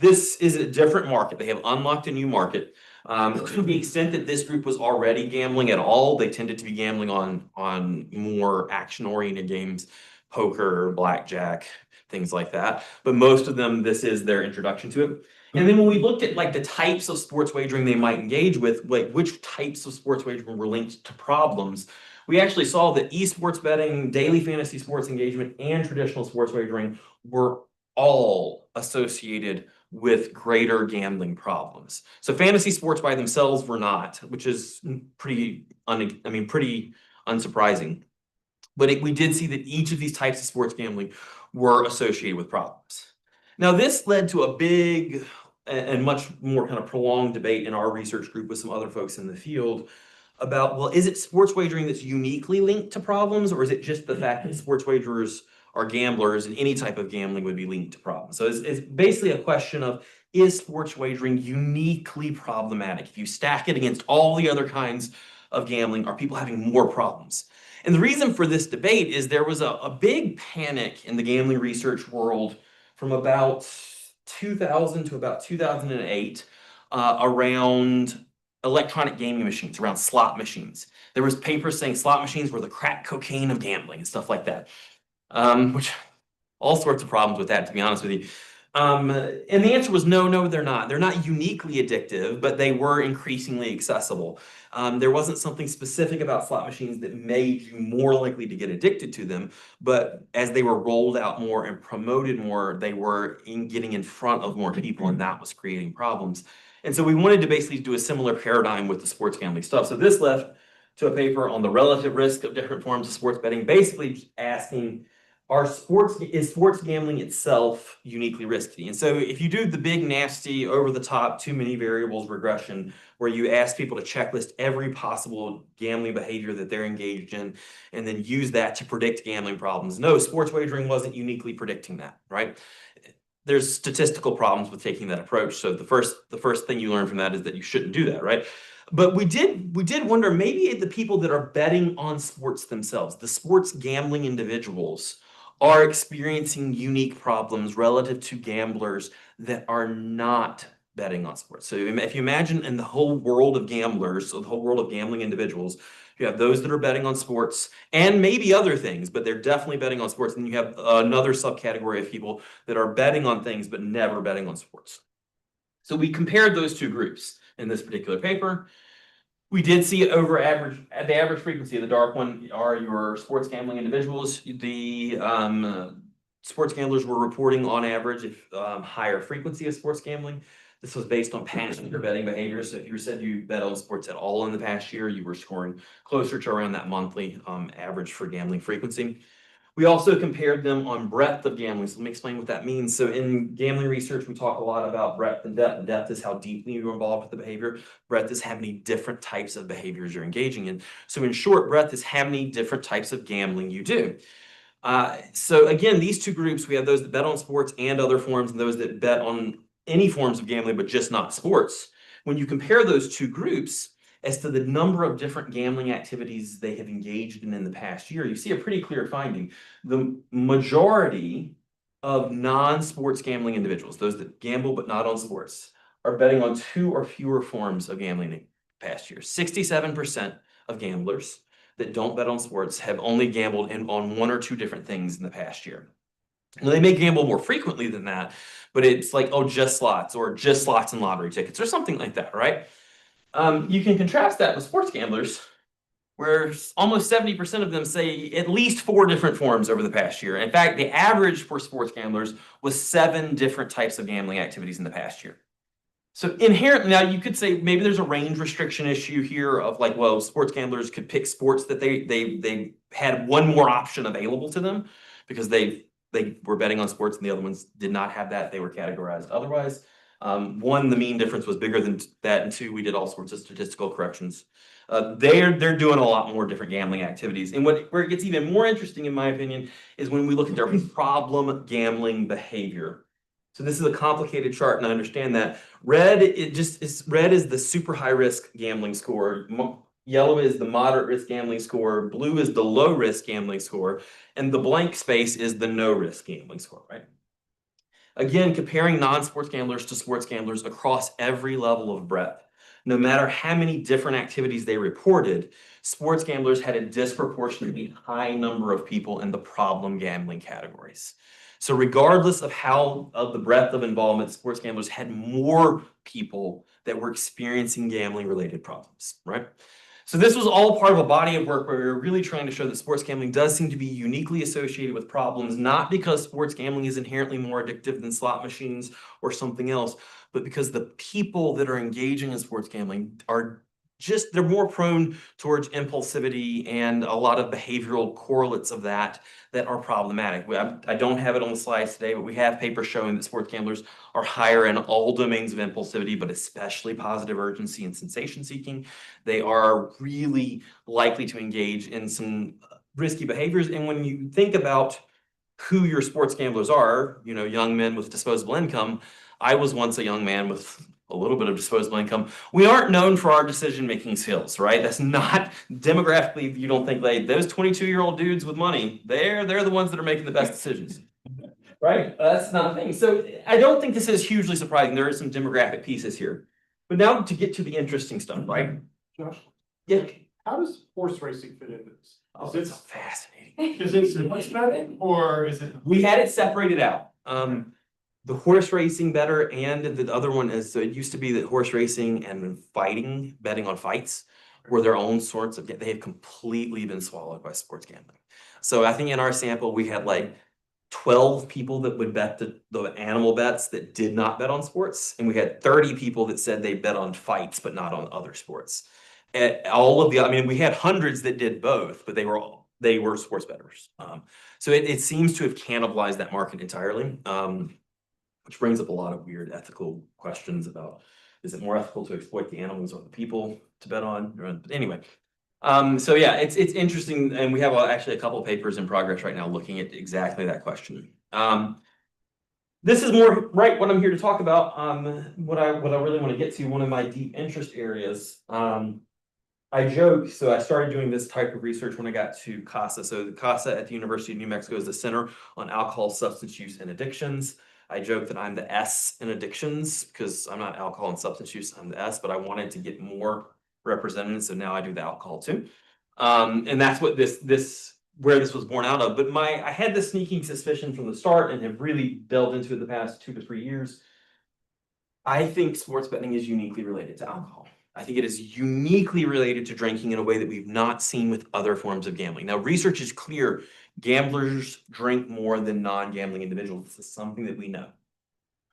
this is a different market. They have unlocked a new market. To the extent that this group was already gambling at all, they tended to be gambling on more action-oriented games, poker, blackjack, things like that. But most of them, this is their introduction to it. And then when we looked at like the types of sports wagering they might engage with, like which types of sports wagering were linked to problems, we actually saw that esports betting, daily fantasy sports engagement, and traditional sports wagering were all associated with greater gambling problems. So fantasy sports by themselves were not, which is pretty unsurprising. But we did see that each of these types of sports gambling were associated with problems. Now, this led to a big and much more kind of prolonged debate in our research group with some other folks in the field about, well, is it sports wagering that's uniquely linked to problems, or is it just the fact that sports wagerers are gamblers and any type of gambling would be linked to problems? So it's basically a question of, is sports wagering uniquely problematic? If you stack it against all the other kinds of gambling, are people having more problems? And the reason for this debate is there was a big panic in the gambling research world from about 2000 to about 2008 around electronic gaming machines, around slot machines. There was papers saying slot machines were the crack cocaine of gambling and stuff like that. Which all sorts of problems with that, to be honest with you. And the answer was no, they're not. They're not uniquely addictive, but they were increasingly accessible. There wasn't something specific about slot machines that made you more likely to get addicted to them, but as they were rolled out more and promoted more, they were getting in front of more people, and that was creating problems. And so we wanted to basically do a similar paradigm with the sports gambling stuff. So this led to a paper on the relative risk of different forms of sports betting, basically asking, is sports gambling itself uniquely risky? And so if you do the big, nasty, over-the-top, too many variables regression, where you ask people to checklist every possible gambling behavior that they're engaged in, and then use that to predict gambling problems. No, sports wagering wasn't uniquely predicting that, right? There's statistical problems with taking that approach. So the first thing you learn from that is that you shouldn't do that, right? But we did wonder, maybe the people that are betting on sports themselves, the sports gambling individuals, are experiencing unique problems relative to gamblers that are not betting on sports. So if you imagine in the whole world of gamblers, so the whole world of gambling individuals, you have those that are betting on sports and maybe other things, but they're definitely betting on sports. And you have another subcategory of people that are betting on things, but never betting on sports. So we compared those two groups in this particular paper. We did see the average frequency of the dark one are your sports gambling individuals. The sports gamblers were reporting on average higher frequency of sports gambling. This was based on past year betting behavior. So if you said you bet on sports at all in the past year, you were scoring closer to around that monthly average for gambling frequency. We also compared them on breadth of gambling. So let me explain what that means. So in gambling research, we talk a lot about breadth and depth. Depth is how deeply you're involved with the behavior. Breadth is how many different types of behaviors you're engaging in. So in short, breadth is how many different types of gambling you do. So again, these two groups, we have those that bet on sports and other forms, and those that bet on any forms of gambling, but just not sports. When you compare those two groups, as to the number of different gambling activities they have engaged in the past year, you see a pretty clear finding. The majority of non-sports gambling individuals, those that gamble but not on sports, are betting on 2 or fewer forms of gambling in the past year. 67% of gamblers that don't bet on sports have only gambled on 1 or 2 different things in the past year. Now, they may gamble more frequently than that, but it's like, oh, just slots or just slots and lottery tickets or something like that, right? You can contrast that with sports gamblers, where almost 70% of them say at least 4 different forms over the past year. In fact, the average for sports gamblers was 7 different types of gambling activities in the past year. So inherently, now you could say maybe there's a range restriction issue here of like, well, sports gamblers could pick sports that they had one more option available to them because they were betting on sports and the other ones did not have that. They were categorized otherwise. 1, the mean difference was bigger than that, and 2, we did all sorts of statistical corrections. They're doing a lot more different gambling activities. And where it gets even more interesting, in my opinion, is when we look at their problem gambling behavior. So this is a complicated chart, and I understand that. Red is the super high risk gambling score. Yellow is the moderate risk gambling score. Blue is the low risk gambling score. And the blank space is the no risk gambling score, right? Again, comparing non-sports gamblers to sports gamblers across every level of breadth. No matter how many different activities they reported, sports gamblers had a disproportionately high number of people in the problem gambling categories. So regardless of the breadth of involvement, sports gamblers had more people that were experiencing gambling related problems, right? So this was all part of a body of work where we were really trying to show that sports gambling does seem to be uniquely associated with problems, not because sports gambling is inherently more addictive than slot machines or something else, but because the people that are engaging in sports gambling they're more prone towards impulsivity and a lot of behavioral correlates of that are problematic. I don't have it on the slides today, but we have papers showing that sports gamblers are higher in all domains of impulsivity, but especially positive urgency and sensation seeking. They are really likely to engage in some risky behaviors. And when you think about who your sports gamblers are, young men with disposable income, I was once a young man with a little bit of disposable income. We aren't known for our decision-making skills, right? That's not demographically, you don't think like those 22-year-old dudes with money, they're the ones that are making the best decisions. Right? That's not a thing. So I don't think this is hugely surprising. There are some demographic pieces here. But now to get to the interesting stuff, right? Josh, Yeah. how does horse racing fit into this? Oh, Is it's it, fascinating. is it sports betting or is it? We had it separated out. The horse racing better and the other one is, so it used to be that horse racing and betting on fights were their own sorts of, they have completely been swallowed by sports gambling. So I think in our sample, we had like 12 people that would bet the animal bets that did not bet on sports. And we had 30 people that said they bet on fights, but not on other sports. And we had hundreds that did both, but they were sports bettors. So it seems to have cannibalized that market entirely. Which brings up a lot of weird ethical questions about, is it more ethical to exploit the animals or the people to bet on? But anyway, so yeah, it's interesting, and we have actually a couple papers in progress right now looking at exactly that question. This is more right what I'm here to talk about. What I really want to get to, one of my deep interest areas. I joke, so I started doing this type of research when I got to CASA. So the CASA at the University of New Mexico is the Center on Alcohol, Substance Use, and Addictions. I joke that I'm the S in addictions because I'm not alcohol and substance use, I'm the S, but I wanted to get more represented, so now I do the alcohol too. And that's what where this was born out of. But I had this sneaking suspicion from the start and have really delved into it the past 2 to 3 years. I think sports betting is uniquely related to alcohol. I think it is uniquely related to drinking in a way that we've not seen with other forms of gambling. Now, research is clear. Gamblers drink more than non-gambling individuals. This is something that we know.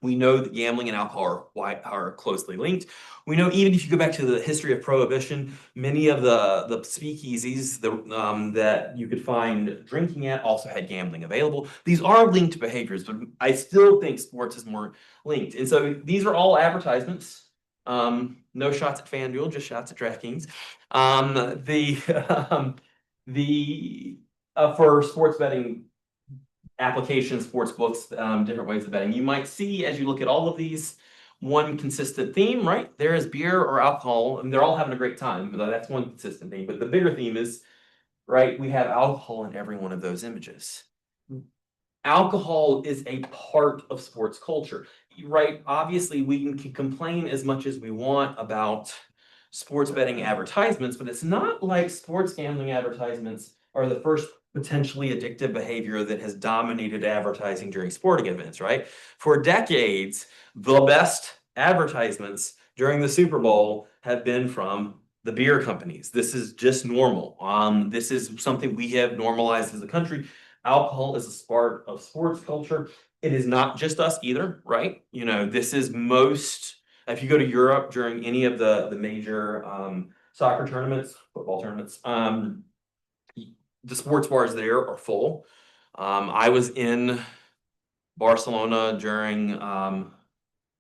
We know that gambling and alcohol are closely linked. We know even if you go back to the history of prohibition, many of the speakeasies that you could find drinking at also had gambling available. These are linked behaviors, but I still think sports is more linked. And so these are all advertisements. No shots at FanDuel, just shots at DraftKings. For sports betting applications, sports books, different ways of betting. You might see as you look at all of these, one consistent theme, right? There is beer or alcohol, and they're all having a great time. But that's one consistent theme. But the bigger theme is, right, we have alcohol in every one of those images. alcohol is a part of sports culture, right? Obviously, we can complain as much as we want about sports betting advertisements, but it's not like sports gambling advertisements are the first potentially addictive behavior that has dominated advertising during sporting events, right? For decades, the best advertisements during the Super Bowl have been from the beer companies. This is just normal. This is something we have normalized as a country. Alcohol is a part of sports culture. It is not just us either, right? You know, this is most, if you go to Europe during any of the major soccer tournaments, football tournaments, the sports bars there are full. I was in Barcelona during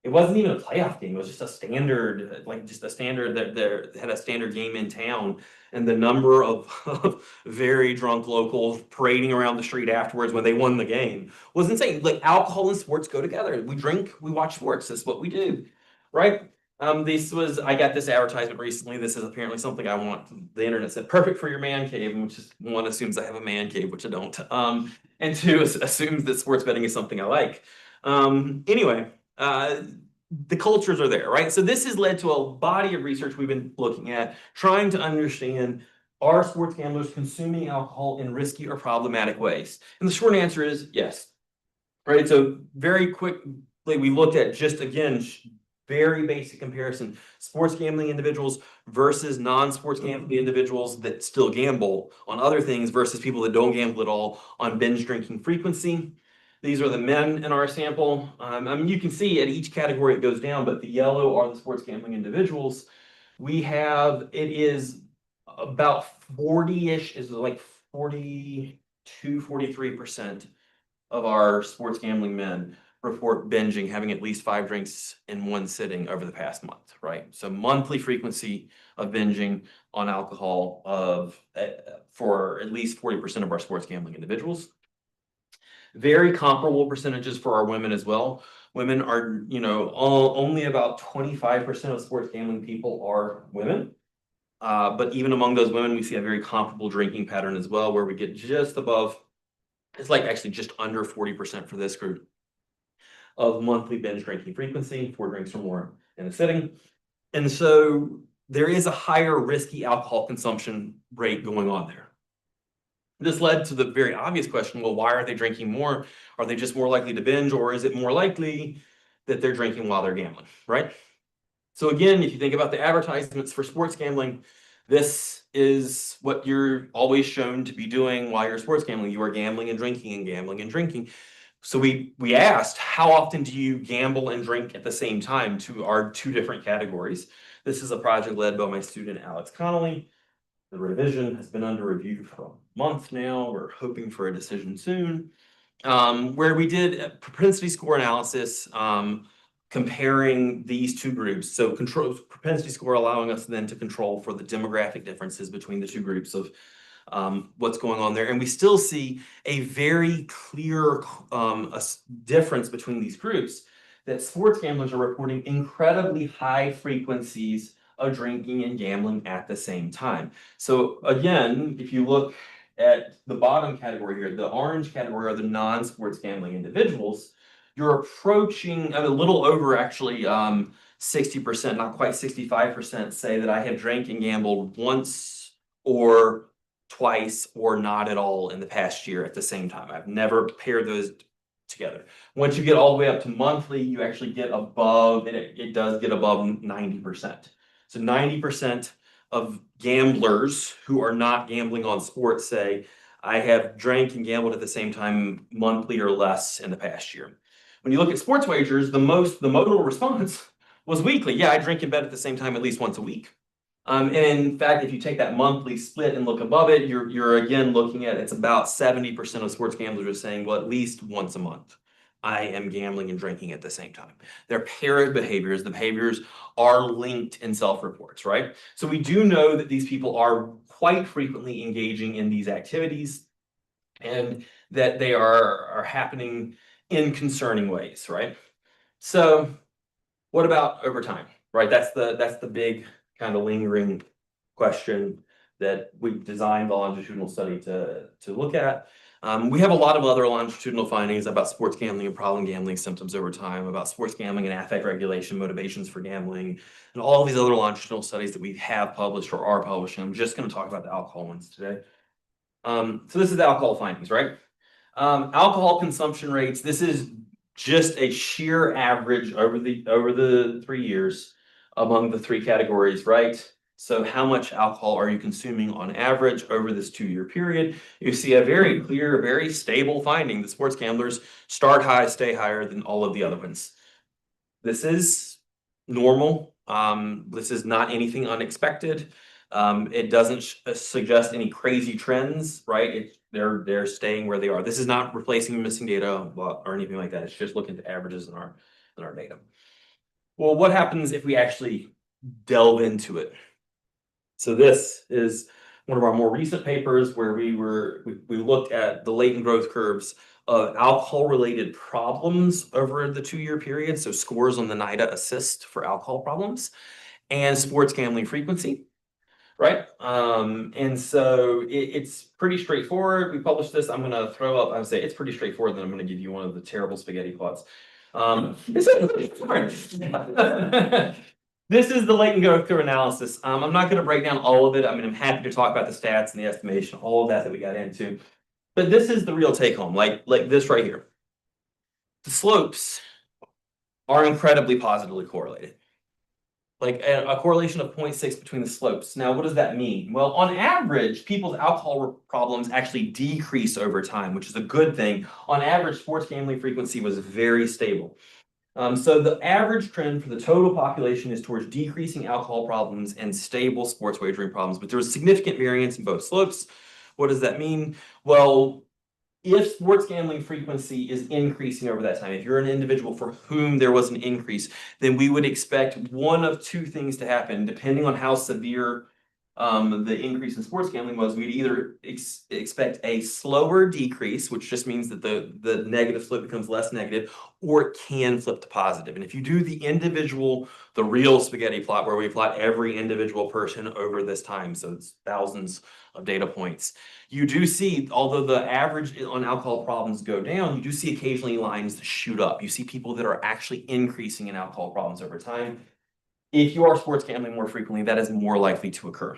it wasn't even a playoff game, it was just a standard, like just a standard that they had a standard game in town. And the number of very drunk locals parading around the street afterwards when they won the game was insane. Like alcohol and sports go together. We drink, we watch sports. That's what we do, right? I got this advertisement recently. This is apparently something I want. The internet said perfect for your man cave, which is one assumes I have a man cave, which I don't. And two assumes that sports betting is something I like. Anyway, the cultures are there, right? So this has led to a body of research we've been looking at, trying to understand, are sports gamblers consuming alcohol in risky or problematic ways? And the short answer is yes, right? So very quickly, we looked at just, again, very basic comparison, sports gambling individuals versus non-sports gambling individuals that still gamble on other things versus people that don't gamble at all on binge drinking frequency. These are the men in our sample. I mean, you can see at each category it goes down, but the yellow are the sports gambling individuals. We have, it is about 40-ish, is like 42, 43% of our sports gambling men report binging, having at least 5 drinks in one sitting over the past month, right? So monthly frequency of binging on alcohol for at least 40% of our sports gambling individuals. Very comparable percentages for our women as well. Women are, you know, only about 25% of sports gambling people are women. But even among those women, we see a very comparable drinking pattern as well, where we get just above, it's like actually just under 40% for this group of monthly binge drinking frequency, 4 drinks or more in a sitting. And so there is a higher risky alcohol consumption rate going on there. This led to the very obvious question, well, why are they drinking more? Are they just more likely to binge, or is it more likely that they're drinking while they're gambling, right? So again, if you think about the advertisements for sports gambling, this is what you're always shown to be doing while you're sports gambling. You are gambling and drinking and gambling and drinking. So we asked, how often do you gamble and drink at the same time, to our 2 different categories. This is a project led by my student, Alex Connolly. The revision has been under review for a month now. We're hoping for a decision soon. Where we did a propensity score analysis, comparing these 2 groups. So propensity score allowing us then to control for the demographic differences between the 2 groups of what's going on there. And we still see a very clear difference between these groups, that sports gamblers are reporting incredibly high frequencies of drinking and gambling at the same time. So again, if you look at the bottom category here, the orange category are the non-sports gambling individuals. You're approaching a little over actually 60%, not quite 65%, say that I have drank and gambled once or twice or not at all in the past year at the same time. I've never paired those together. Once you get all the way up to monthly, you actually get above, and it does get above 90%. So 90% of gamblers who are not gambling on sports say, I have drank and gambled at the same time monthly or less in the past year. When you look at sports wagers, the modal response was weekly. Yeah, I drink and bet at the same time at least once a week. And in fact, if you take that monthly split and look above it, you're again looking at, it's about 70% of sports gamblers are saying, well, at least once a month, I am gambling and drinking at the same time. They're paired behaviors. The behaviors are linked in self-reports, right? So we do know that these people are quite frequently engaging in these activities, and that they are happening in concerning ways, right? So what about over time, right? That's the big kind of lingering question. that we've designed the longitudinal study to look at. We have a lot of other longitudinal findings about sports gambling and problem gambling symptoms over time, about sports gambling and affect regulation, motivations for gambling, and all these other longitudinal studies that we have published or are publishing. I'm just going to talk about the alcohol ones today. So this is the alcohol findings, right? Alcohol consumption rates. This is just a sheer average over the 3 years among the 3 categories, right? So how much alcohol are you consuming on average over this 2-year period? You see a very clear, very stable finding that sports gamblers start high, stay higher than all of the other ones. This is normal. This is not anything unexpected. It doesn't suggest any crazy trends, right? They're staying where they are. This is not replacing missing data or anything like that. It's just looking at averages in our data. Well, what happens if we actually delve into it? So this is one of our more recent papers where we looked at the latent growth curves of alcohol-related problems over the 2-year period, so scores on the NIDA assist for alcohol problems, and sports gambling frequency, right? And so it's pretty straightforward. We published this. I'm going to throw up, I would say it's pretty straightforward, then I'm going to give you one of the terrible spaghetti plots. This is the latent growth curve analysis. I'm not going to break down all of it. I mean, I'm happy to talk about the stats and the estimation, all of that we got into. But this is the real take home, like this right here. The slopes are incredibly positively correlated. Like a correlation of 0.6 between the slopes. Now, what does that mean? Well, on average, people's alcohol problems actually decrease over time, which is a good thing. On average, sports gambling frequency was very stable. So the average trend for the total population is towards decreasing alcohol problems and stable sports wagering problems, but there was significant variance in both slopes. What does that mean? Well, if sports gambling frequency is increasing over that time, if you're an individual for whom there was an increase, then we would expect one of 2 things to happen, depending on how severe the increase in sports gambling was. We'd either expect a slower decrease, which just means that the negative slope becomes less negative, or it can flip to positive. And if you do the real spaghetti plot where we plot every individual person over this time, so it's thousands of data points, you do see, although the average on alcohol problems go down, you do see occasionally lines shoot up. You see people that are actually increasing in alcohol problems over time. If you are sports gambling more frequently, that is more likely to occur,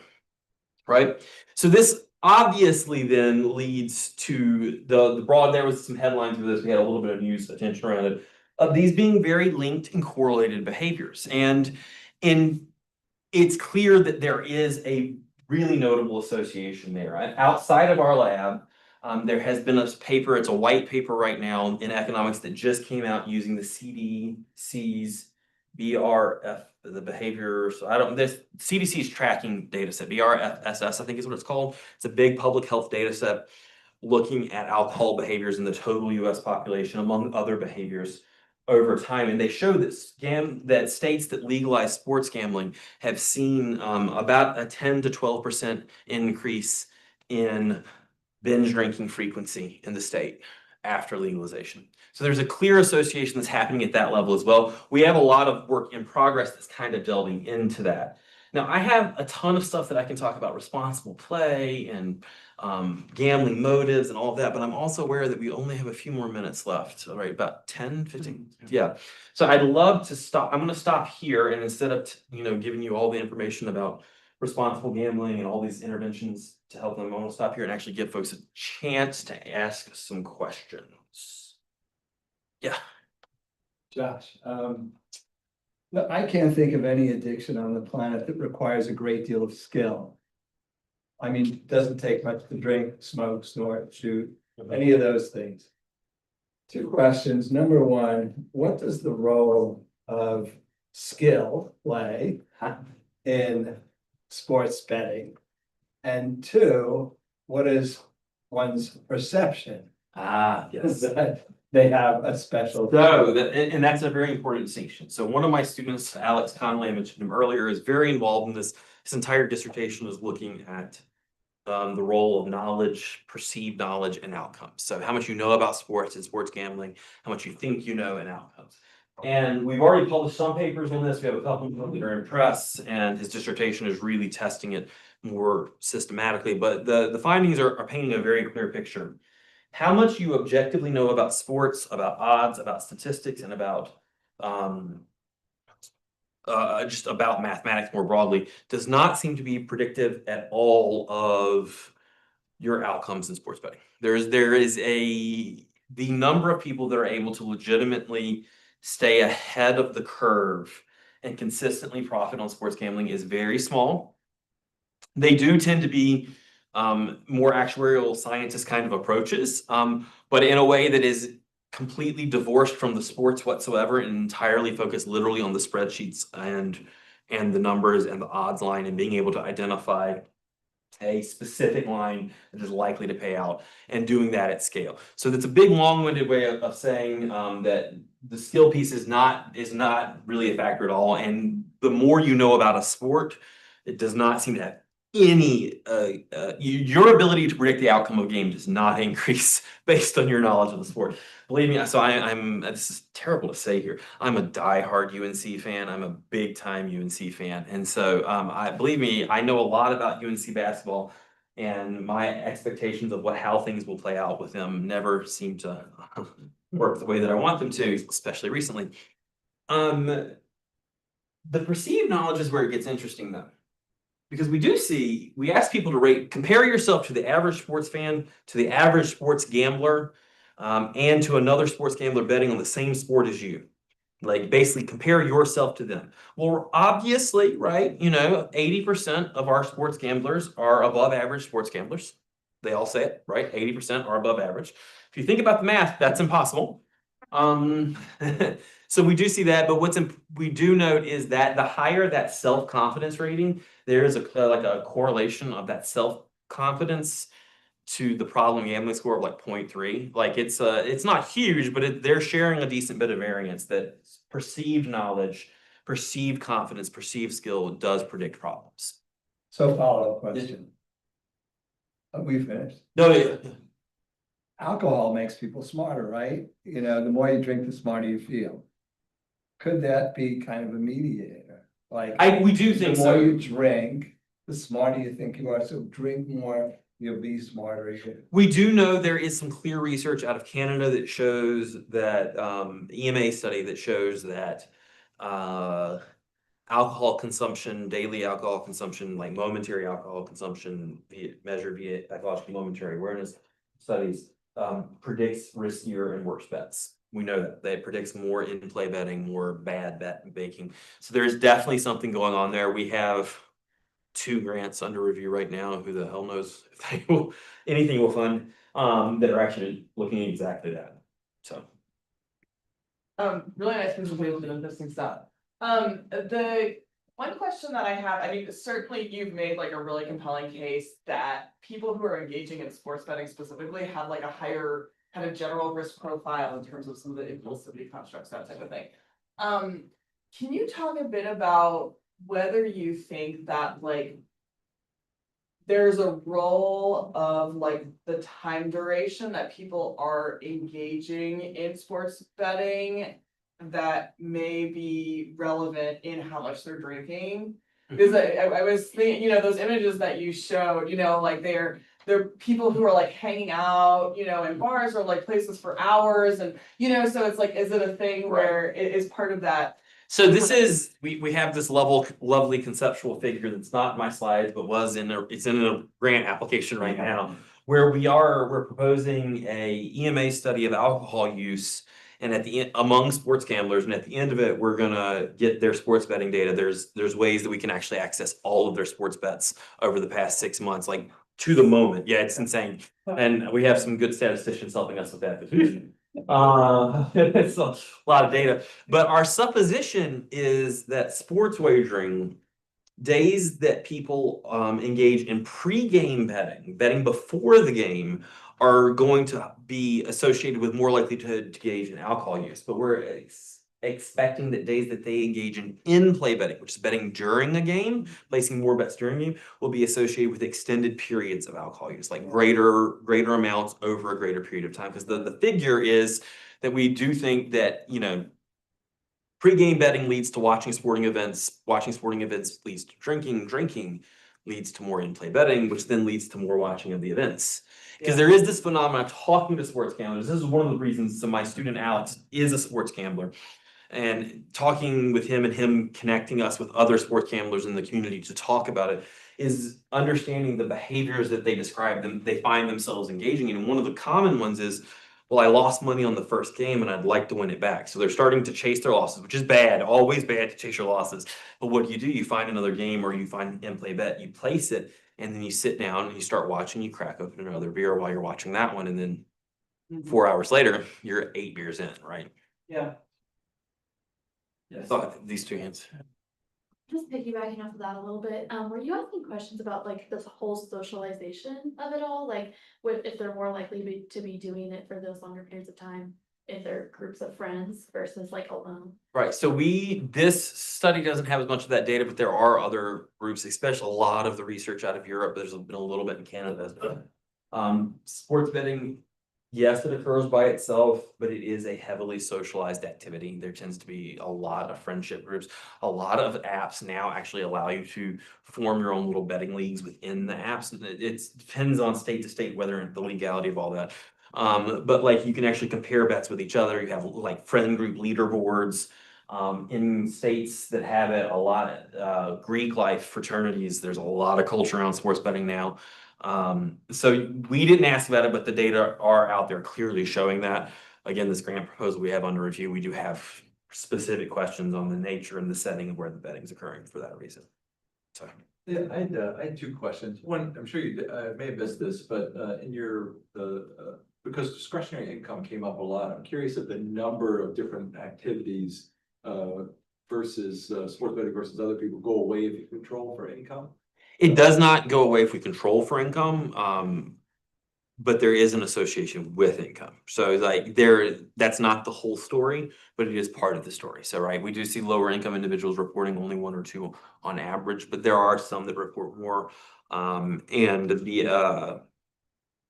right? So this obviously then leads to the broad, there was some headlines for this, we had a little bit of news attention around it, of these being very linked and correlated behaviors. And it's clear that there is a really notable association there. Outside of our lab, there has been a paper, it's a white paper right now in economics that just came out using the CDC's BRF, the behavior. So this CDC's tracking data set, BRFSS, I think is what it's called. It's a big public health data set looking at alcohol behaviors in the total US population, among other behaviors over time. And they show that states that legalize sports gambling have seen about a 10 to 12% increase in binge drinking frequency in the state after legalization. So there's a clear association that's happening at that level as well. We have a lot of work in progress that's kind of delving into that. Now, I have a ton of stuff that I can talk about responsible play and gambling motives and all of that, but I'm also aware that we only have a few more minutes left, right? About 10, 15? Yeah. So I'd love to stop. I'm going to stop here, and instead of giving you all the information about responsible gambling and all these interventions to help them, I'm going to stop here and actually give folks a chance to ask some questions. Yeah. Josh, no, I can't think of any addiction on the planet that requires a great deal of skill. I mean, it doesn't take much to drink, smoke, snort, shoot, any of those things. 2 questions. Number 1, what does the role of skill play in sports betting? And 2, what is one's perception? Yes. That they have a special. So, and that's a very important distinction. So one of my students, Alex Conley, I mentioned him earlier, is very involved in this. His entire dissertation is looking at the role of knowledge, perceived knowledge, and outcomes. So how much you know about sports and sports gambling, how much you think you know, and outcomes. And we've already published some papers on this. We have a couple that are in press, and his dissertation is really testing it more systematically, but the findings are painting a very clear picture. How much you objectively know about sports, about odds, about statistics, and about just about mathematics more broadly does not seem to be predictive at all of your outcomes in sports betting. There is the number of people that are able to legitimately stay ahead of the curve and consistently profit on sports gambling is very small. They do tend to be more actuarial scientist kind of approaches, but in a way that is completely divorced from the sports whatsoever and entirely focused literally on the spreadsheets and the numbers and the odds line and being able to identify a specific line that is likely to pay out and doing that at scale. So that's a big long-winded way of saying that the skill piece is not really a factor at all. And the more you know about a sport, it does not seem to have any your ability to predict the outcome of a game does not increase based on your knowledge of the sport. Believe me, so I'm this is terrible to say here. I'm a diehard UNC fan. I'm a big time UNC fan. And so believe me, I know a lot about UNC basketball, and my expectations of how things will play out with them never seem to work the way that I want them to, especially recently. The perceived knowledge is where it gets interesting though. Because we ask people to compare yourself to the average sports fan, to the average sports gambler, and to another sports gambler betting on the same sport as you. Like basically compare yourself to them. Well, obviously, right, 80% of our sports gamblers are above average sports gamblers. They all say it, right? 80% are above average. If you think about the math, that's impossible. So we do see that, but we do note is that the higher that self-confidence rating, there is like a correlation of that self-confidence to the problem gambling score of like 0.3. Like it's not huge, but they're sharing a decent bit of variance that perceived knowledge, perceived confidence, perceived skill does predict problems. So follow-up question. Are we finished? No, yeah. Alcohol makes people smarter, right? The more you drink, the smarter you feel. Could that be kind of a mediator? Like we do think the more so. you drink, the smarter you think you are. So drink more, you'll be smarter. We do know there is some clear research out of Canada that shows that EMA study that shows that alcohol consumption, daily alcohol consumption, like momentary alcohol consumption measured via psychological momentary awareness studies predicts riskier and worse bets. We know that it predicts more in-play betting, more bad bet making. So there's definitely something going on there. We have 2 grants under review right now. Who the hell knows if anything will fund that are actually looking at exactly that. So Really nice presentation, interesting stuff. The one question that I have, I mean, certainly you've made like a really compelling case that people who are engaging in sports betting specifically have like a higher kind of general risk profile in terms of some of the impulsivity constructs, that type of thing. Can you talk a bit about whether you think that like there's a role of like the time duration that people are engaging in sports betting that may be relevant in how much they're drinking? Because I was thinking, those images that you showed, like they're people who are like hanging out, in bars or like places for hours, and so it's like, is it a thing where it is part of that? So this is we have this lovely conceptual figure that's not in my slides, but it's in a grant application right now, where we're proposing a EMA study of alcohol use, and among sports gamblers, and at the end of it, we're gonna get their sports betting data. There's ways that we can actually access all of their sports bets over the past 6 months, like to the moment. Yeah, it's insane, and we have some good statisticians helping us with that. It's a lot of data, but our supposition is that sports wagering, days that people engage in pre-game betting before the game, are going to be associated with more likely to engage in alcohol use. But we're expecting that days that they engage in play betting, which is betting during a game, placing more bets during a game, will be associated with extended periods of alcohol use, like greater amounts over a greater period of time. Because the figure is that we do think that, pre-game betting leads to watching sporting events leads to drinking leads to more in-play betting, which then leads to more watching of the events. Because there is this phenomenon of talking to sports gamblers. This is one of the reasons, so my student Alex is a sports gambler. And talking with him and him connecting us with other sports gamblers in the community to talk about it is understanding the behaviors that they describe them, they find themselves engaging in. And one of the common ones is, well, I lost money on the first game and I'd like to win it back. So they're starting to chase their losses, which is bad, always bad to chase your losses. But what do? You find another game or you find an in-play bet, you place it, and then you sit down and you start watching, you crack open another beer while you're watching that one. And then 4 hours later, you're 8 beers in, right? Yeah. I thought these two hands. Just piggybacking off of that a little bit, were you asking questions about like this whole socialization of it all? Like, if they're more likely to be doing it for those longer periods of time, if they're groups of friends versus like alone? Right, so this study doesn't have as much of that data, but there are other groups, especially a lot of the research out of Europe. There's been a little bit in Canada. Sports betting, yes, it occurs by itself, but it is a heavily socialized activity. There tends to be a lot of friendship groups. A lot of apps now actually allow you to form your own little betting leagues within the apps. It depends on state to state whether the legality of all that. But like you can actually compare bets with each other. You have like friend group leaderboards. In states that have it a lot, Greek life fraternities, there's a lot of culture around sports betting now. So we didn't ask about it, but the data are out there clearly showing that. Again, this grant proposal we have under review, we do have specific questions on the nature and the setting of where the betting is occurring for that reason. So. Yeah, I had two questions. One, I'm sure you may have missed this, but in your because discretionary income came up a lot, I'm curious if the number of different activities versus sports betting versus other people go away if you control for income. It does not go away if we control for income, but there is an association with income. So like that's not the whole story, but it is part of the story. So right, we do see lower income individuals reporting only 1 or 2 on average, but there are some that report more. And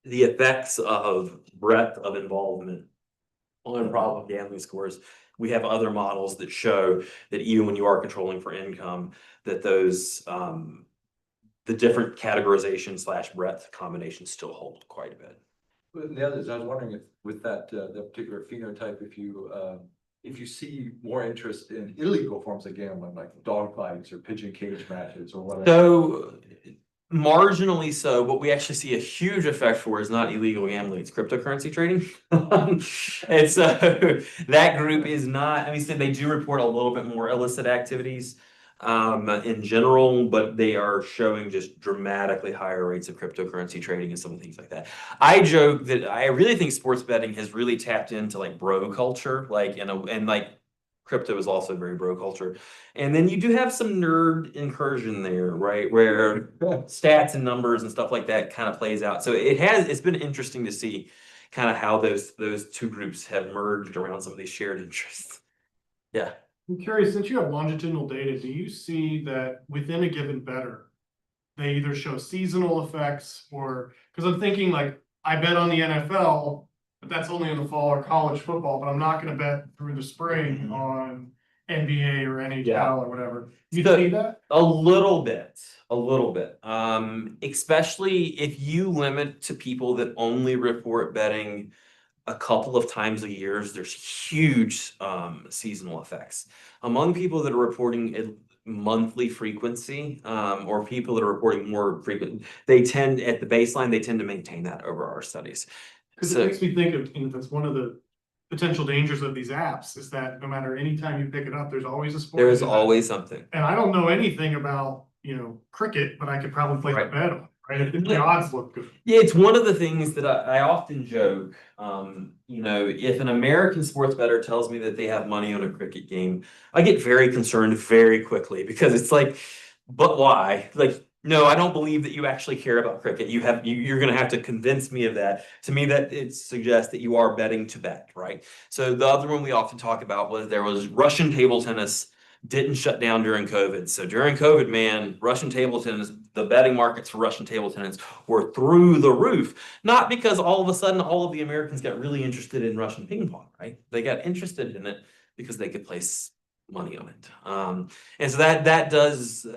the effects of breadth of involvement on problem gambling scores. We have other models that show that even when you are controlling for income, that those the different categorization / breadth combinations still hold quite a bit. But the others, I was wondering if with that particular phenotype, if you see more interest in illegal forms of gambling, like dog fights or pigeon cage matches or whatever. So marginally so, what we actually see a huge effect for is not illegal gambling, it's cryptocurrency trading. And so that group is not, I mean, so they do report a little bit more illicit activities in general, but they are showing just dramatically higher rates of cryptocurrency trading and some of the things like that. I joke that I really think sports betting has really tapped into like bro culture, like and like crypto is also very bro culture. And then you do have some nerd incursion there, right? Where stats and numbers and stuff like that kind of plays out. So it's been interesting to see kind of how those two groups have merged around some of these shared interests. Yeah. I'm curious, since you have longitudinal data, do you see that within a given bettor, they either show seasonal effects or, because I'm thinking like, I bet on the NFL, but that's only in the fall or college football, but I'm not gonna bet through the spring on NBA or NHL or whatever. You see that? A little bit. Especially if you limit to people that only report betting a couple of times a year, there's huge seasonal effects. Among people that are reporting monthly frequency, or people that are reporting more frequent, they tend at the baseline, they tend to maintain that over our studies. Because it makes me think of, and that's one of the potential dangers of these apps is that no matter any time you pick it up, there's always a sport. There is always something. And I don't know anything about, cricket, but I could probably place a bet on, right? If the odds look good. Yeah, it's one of the things that I often joke. If an American sports bettor tells me that they have money on a cricket game, I get very concerned very quickly because it's like, but why? Like, no, I don't believe that you actually care about cricket. You're going to have to convince me of that. To me, that it suggests that you are betting to bet, right? So the other one we often talk about was Russian table tennis didn't shut down during COVID. So during COVID, man, Russian table tennis, the betting markets for Russian table tennis were through the roof. Not because all of a sudden all of the Americans got really interested in Russian ping pong, right? They got interested in it because they could place money on it. And so that does,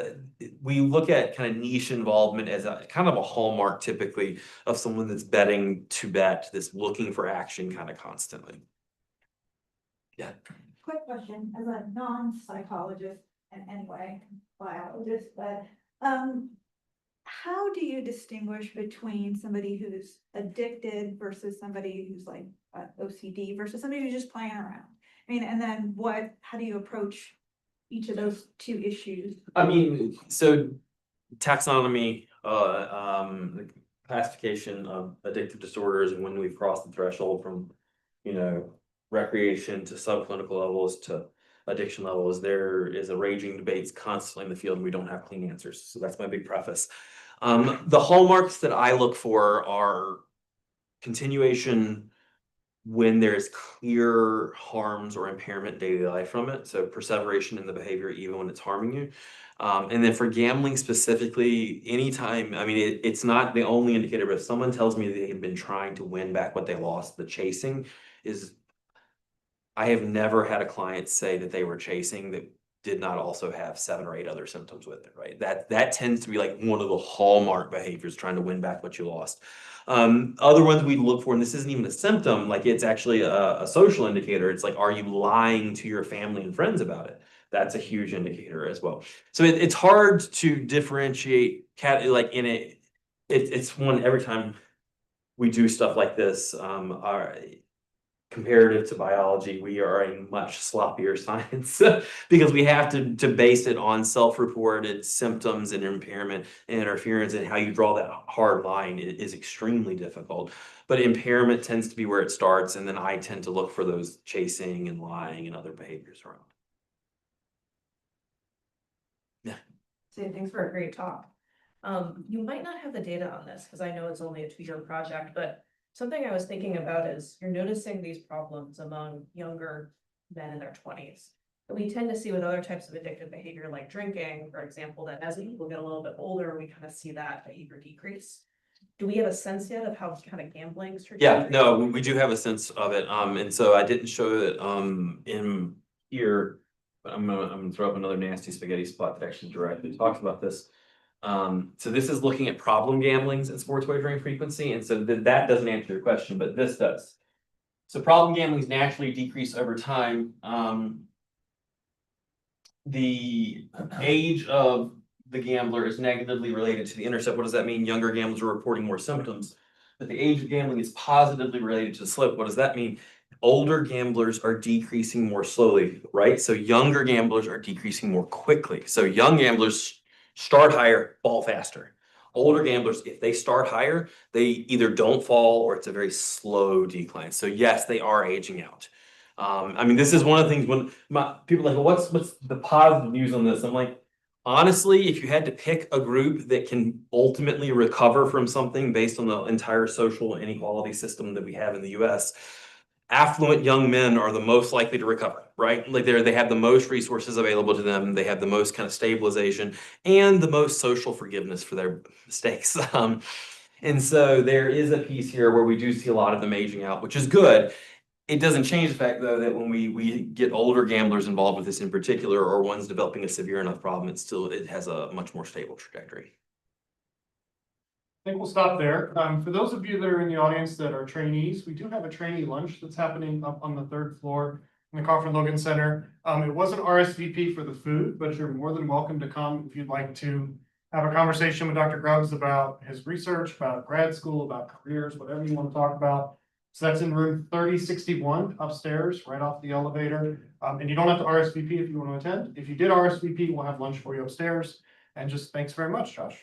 we look at kind of niche involvement as a kind of a hallmark typically of someone that's betting to bet, that's looking for action kind of constantly. Yeah. Quick question, as a non-psychologist and anyway, biologist, but, how do you distinguish between somebody who's addicted versus somebody who's like OCD versus somebody who's just playing around? I mean, and then how do you approach each of those two issues? I mean, so taxonomy, the classification of addictive disorders and when we've crossed the threshold from, you know, recreation to subclinical levels to addiction levels, there is a raging debates constantly in the field and we don't have clean answers. So that's my big preface. The hallmarks that I look for are continuation when there's clear harms or impairment in daily life from it. So perseveration in the behavior, even when it's harming you. And then for gambling specifically, anytime, I mean, it's not the only indicator, but if someone tells me they have been trying to win back what they lost, the chasing is, I have never had a client say that they were chasing that did not also have 7 or 8 other symptoms with it, right? That tends to be like one of the hallmark behaviors, trying to win back what you lost. Other ones we look for, and this isn't even a symptom, like it's actually a social indicator. It's like, are you lying to your family and friends about it? That's a huge indicator as well. So it's hard to differentiate like in it. It's one every time we do stuff like this, comparative to biology, we are a much sloppier science because we have to base it on self-reported symptoms and impairment and interference, and how you draw that hard line is extremely difficult. But impairment tends to be where it starts, and then I tend to look for those chasing and lying and other behaviors around. Yeah. So thanks for a great talk. You might not have the data on this because I know it's only a 2-year project, but something I was thinking about is you're noticing these problems among younger men in their 20s. But we tend to see with other types of addictive behavior like drinking, for example, that as people get a little bit older, we kind of see that behavior decrease. Do we have a sense yet of how kind of gambling's trajectory? Yeah, no, we do have a sense of it. And so I didn't show it in here, but I'm gonna throw up another nasty spaghetti spot that actually directly talks about this. So this is looking at problem gamblings and sports wagering frequency, and so that doesn't answer your question, but this does. So problem gamblings naturally decrease over time. The age of the gambler is negatively related to the intercept. What does that mean? Younger gamblers are reporting more symptoms, but the age of gambling is positively related to the slip. What does that mean? Older gamblers are decreasing more slowly, right? So younger gamblers are decreasing more quickly. So young gamblers start higher, fall faster. Older gamblers, if they start higher, they either don't fall or it's a very slow decline. So yes, they are aging out. I mean, this is one of the things when people are like, well, what's the positive news on this? I'm like, honestly, if you had to pick a group that can ultimately recover from something based on the entire social inequality system that we have in the US, affluent young men are the most likely to recover, right? Like they have the most resources available to them. They have the most kind of stabilization and the most social forgiveness for their mistakes. And so there is a piece here where we do see a lot of them aging out, which is good. It doesn't change the fact, though, that when we get older gamblers involved with this in particular, or ones developing a severe enough problem, it has a much more stable trajectory. I think we'll stop there. For those of you that are in the audience that are trainees, we do have a trainee lunch that's happening up on the 3rd floor in the Crawford Logan Center. It wasn't RSVP for the food, but you're more than welcome to come if you'd like to have a conversation with Dr. Grubbs about his research, about grad school, about careers, whatever you want to talk about. So that's in room 3061 upstairs, right off the elevator. And you don't have to RSVP if you want to attend. If you did RSVP, we'll have lunch for you upstairs. And just thanks very much, Josh.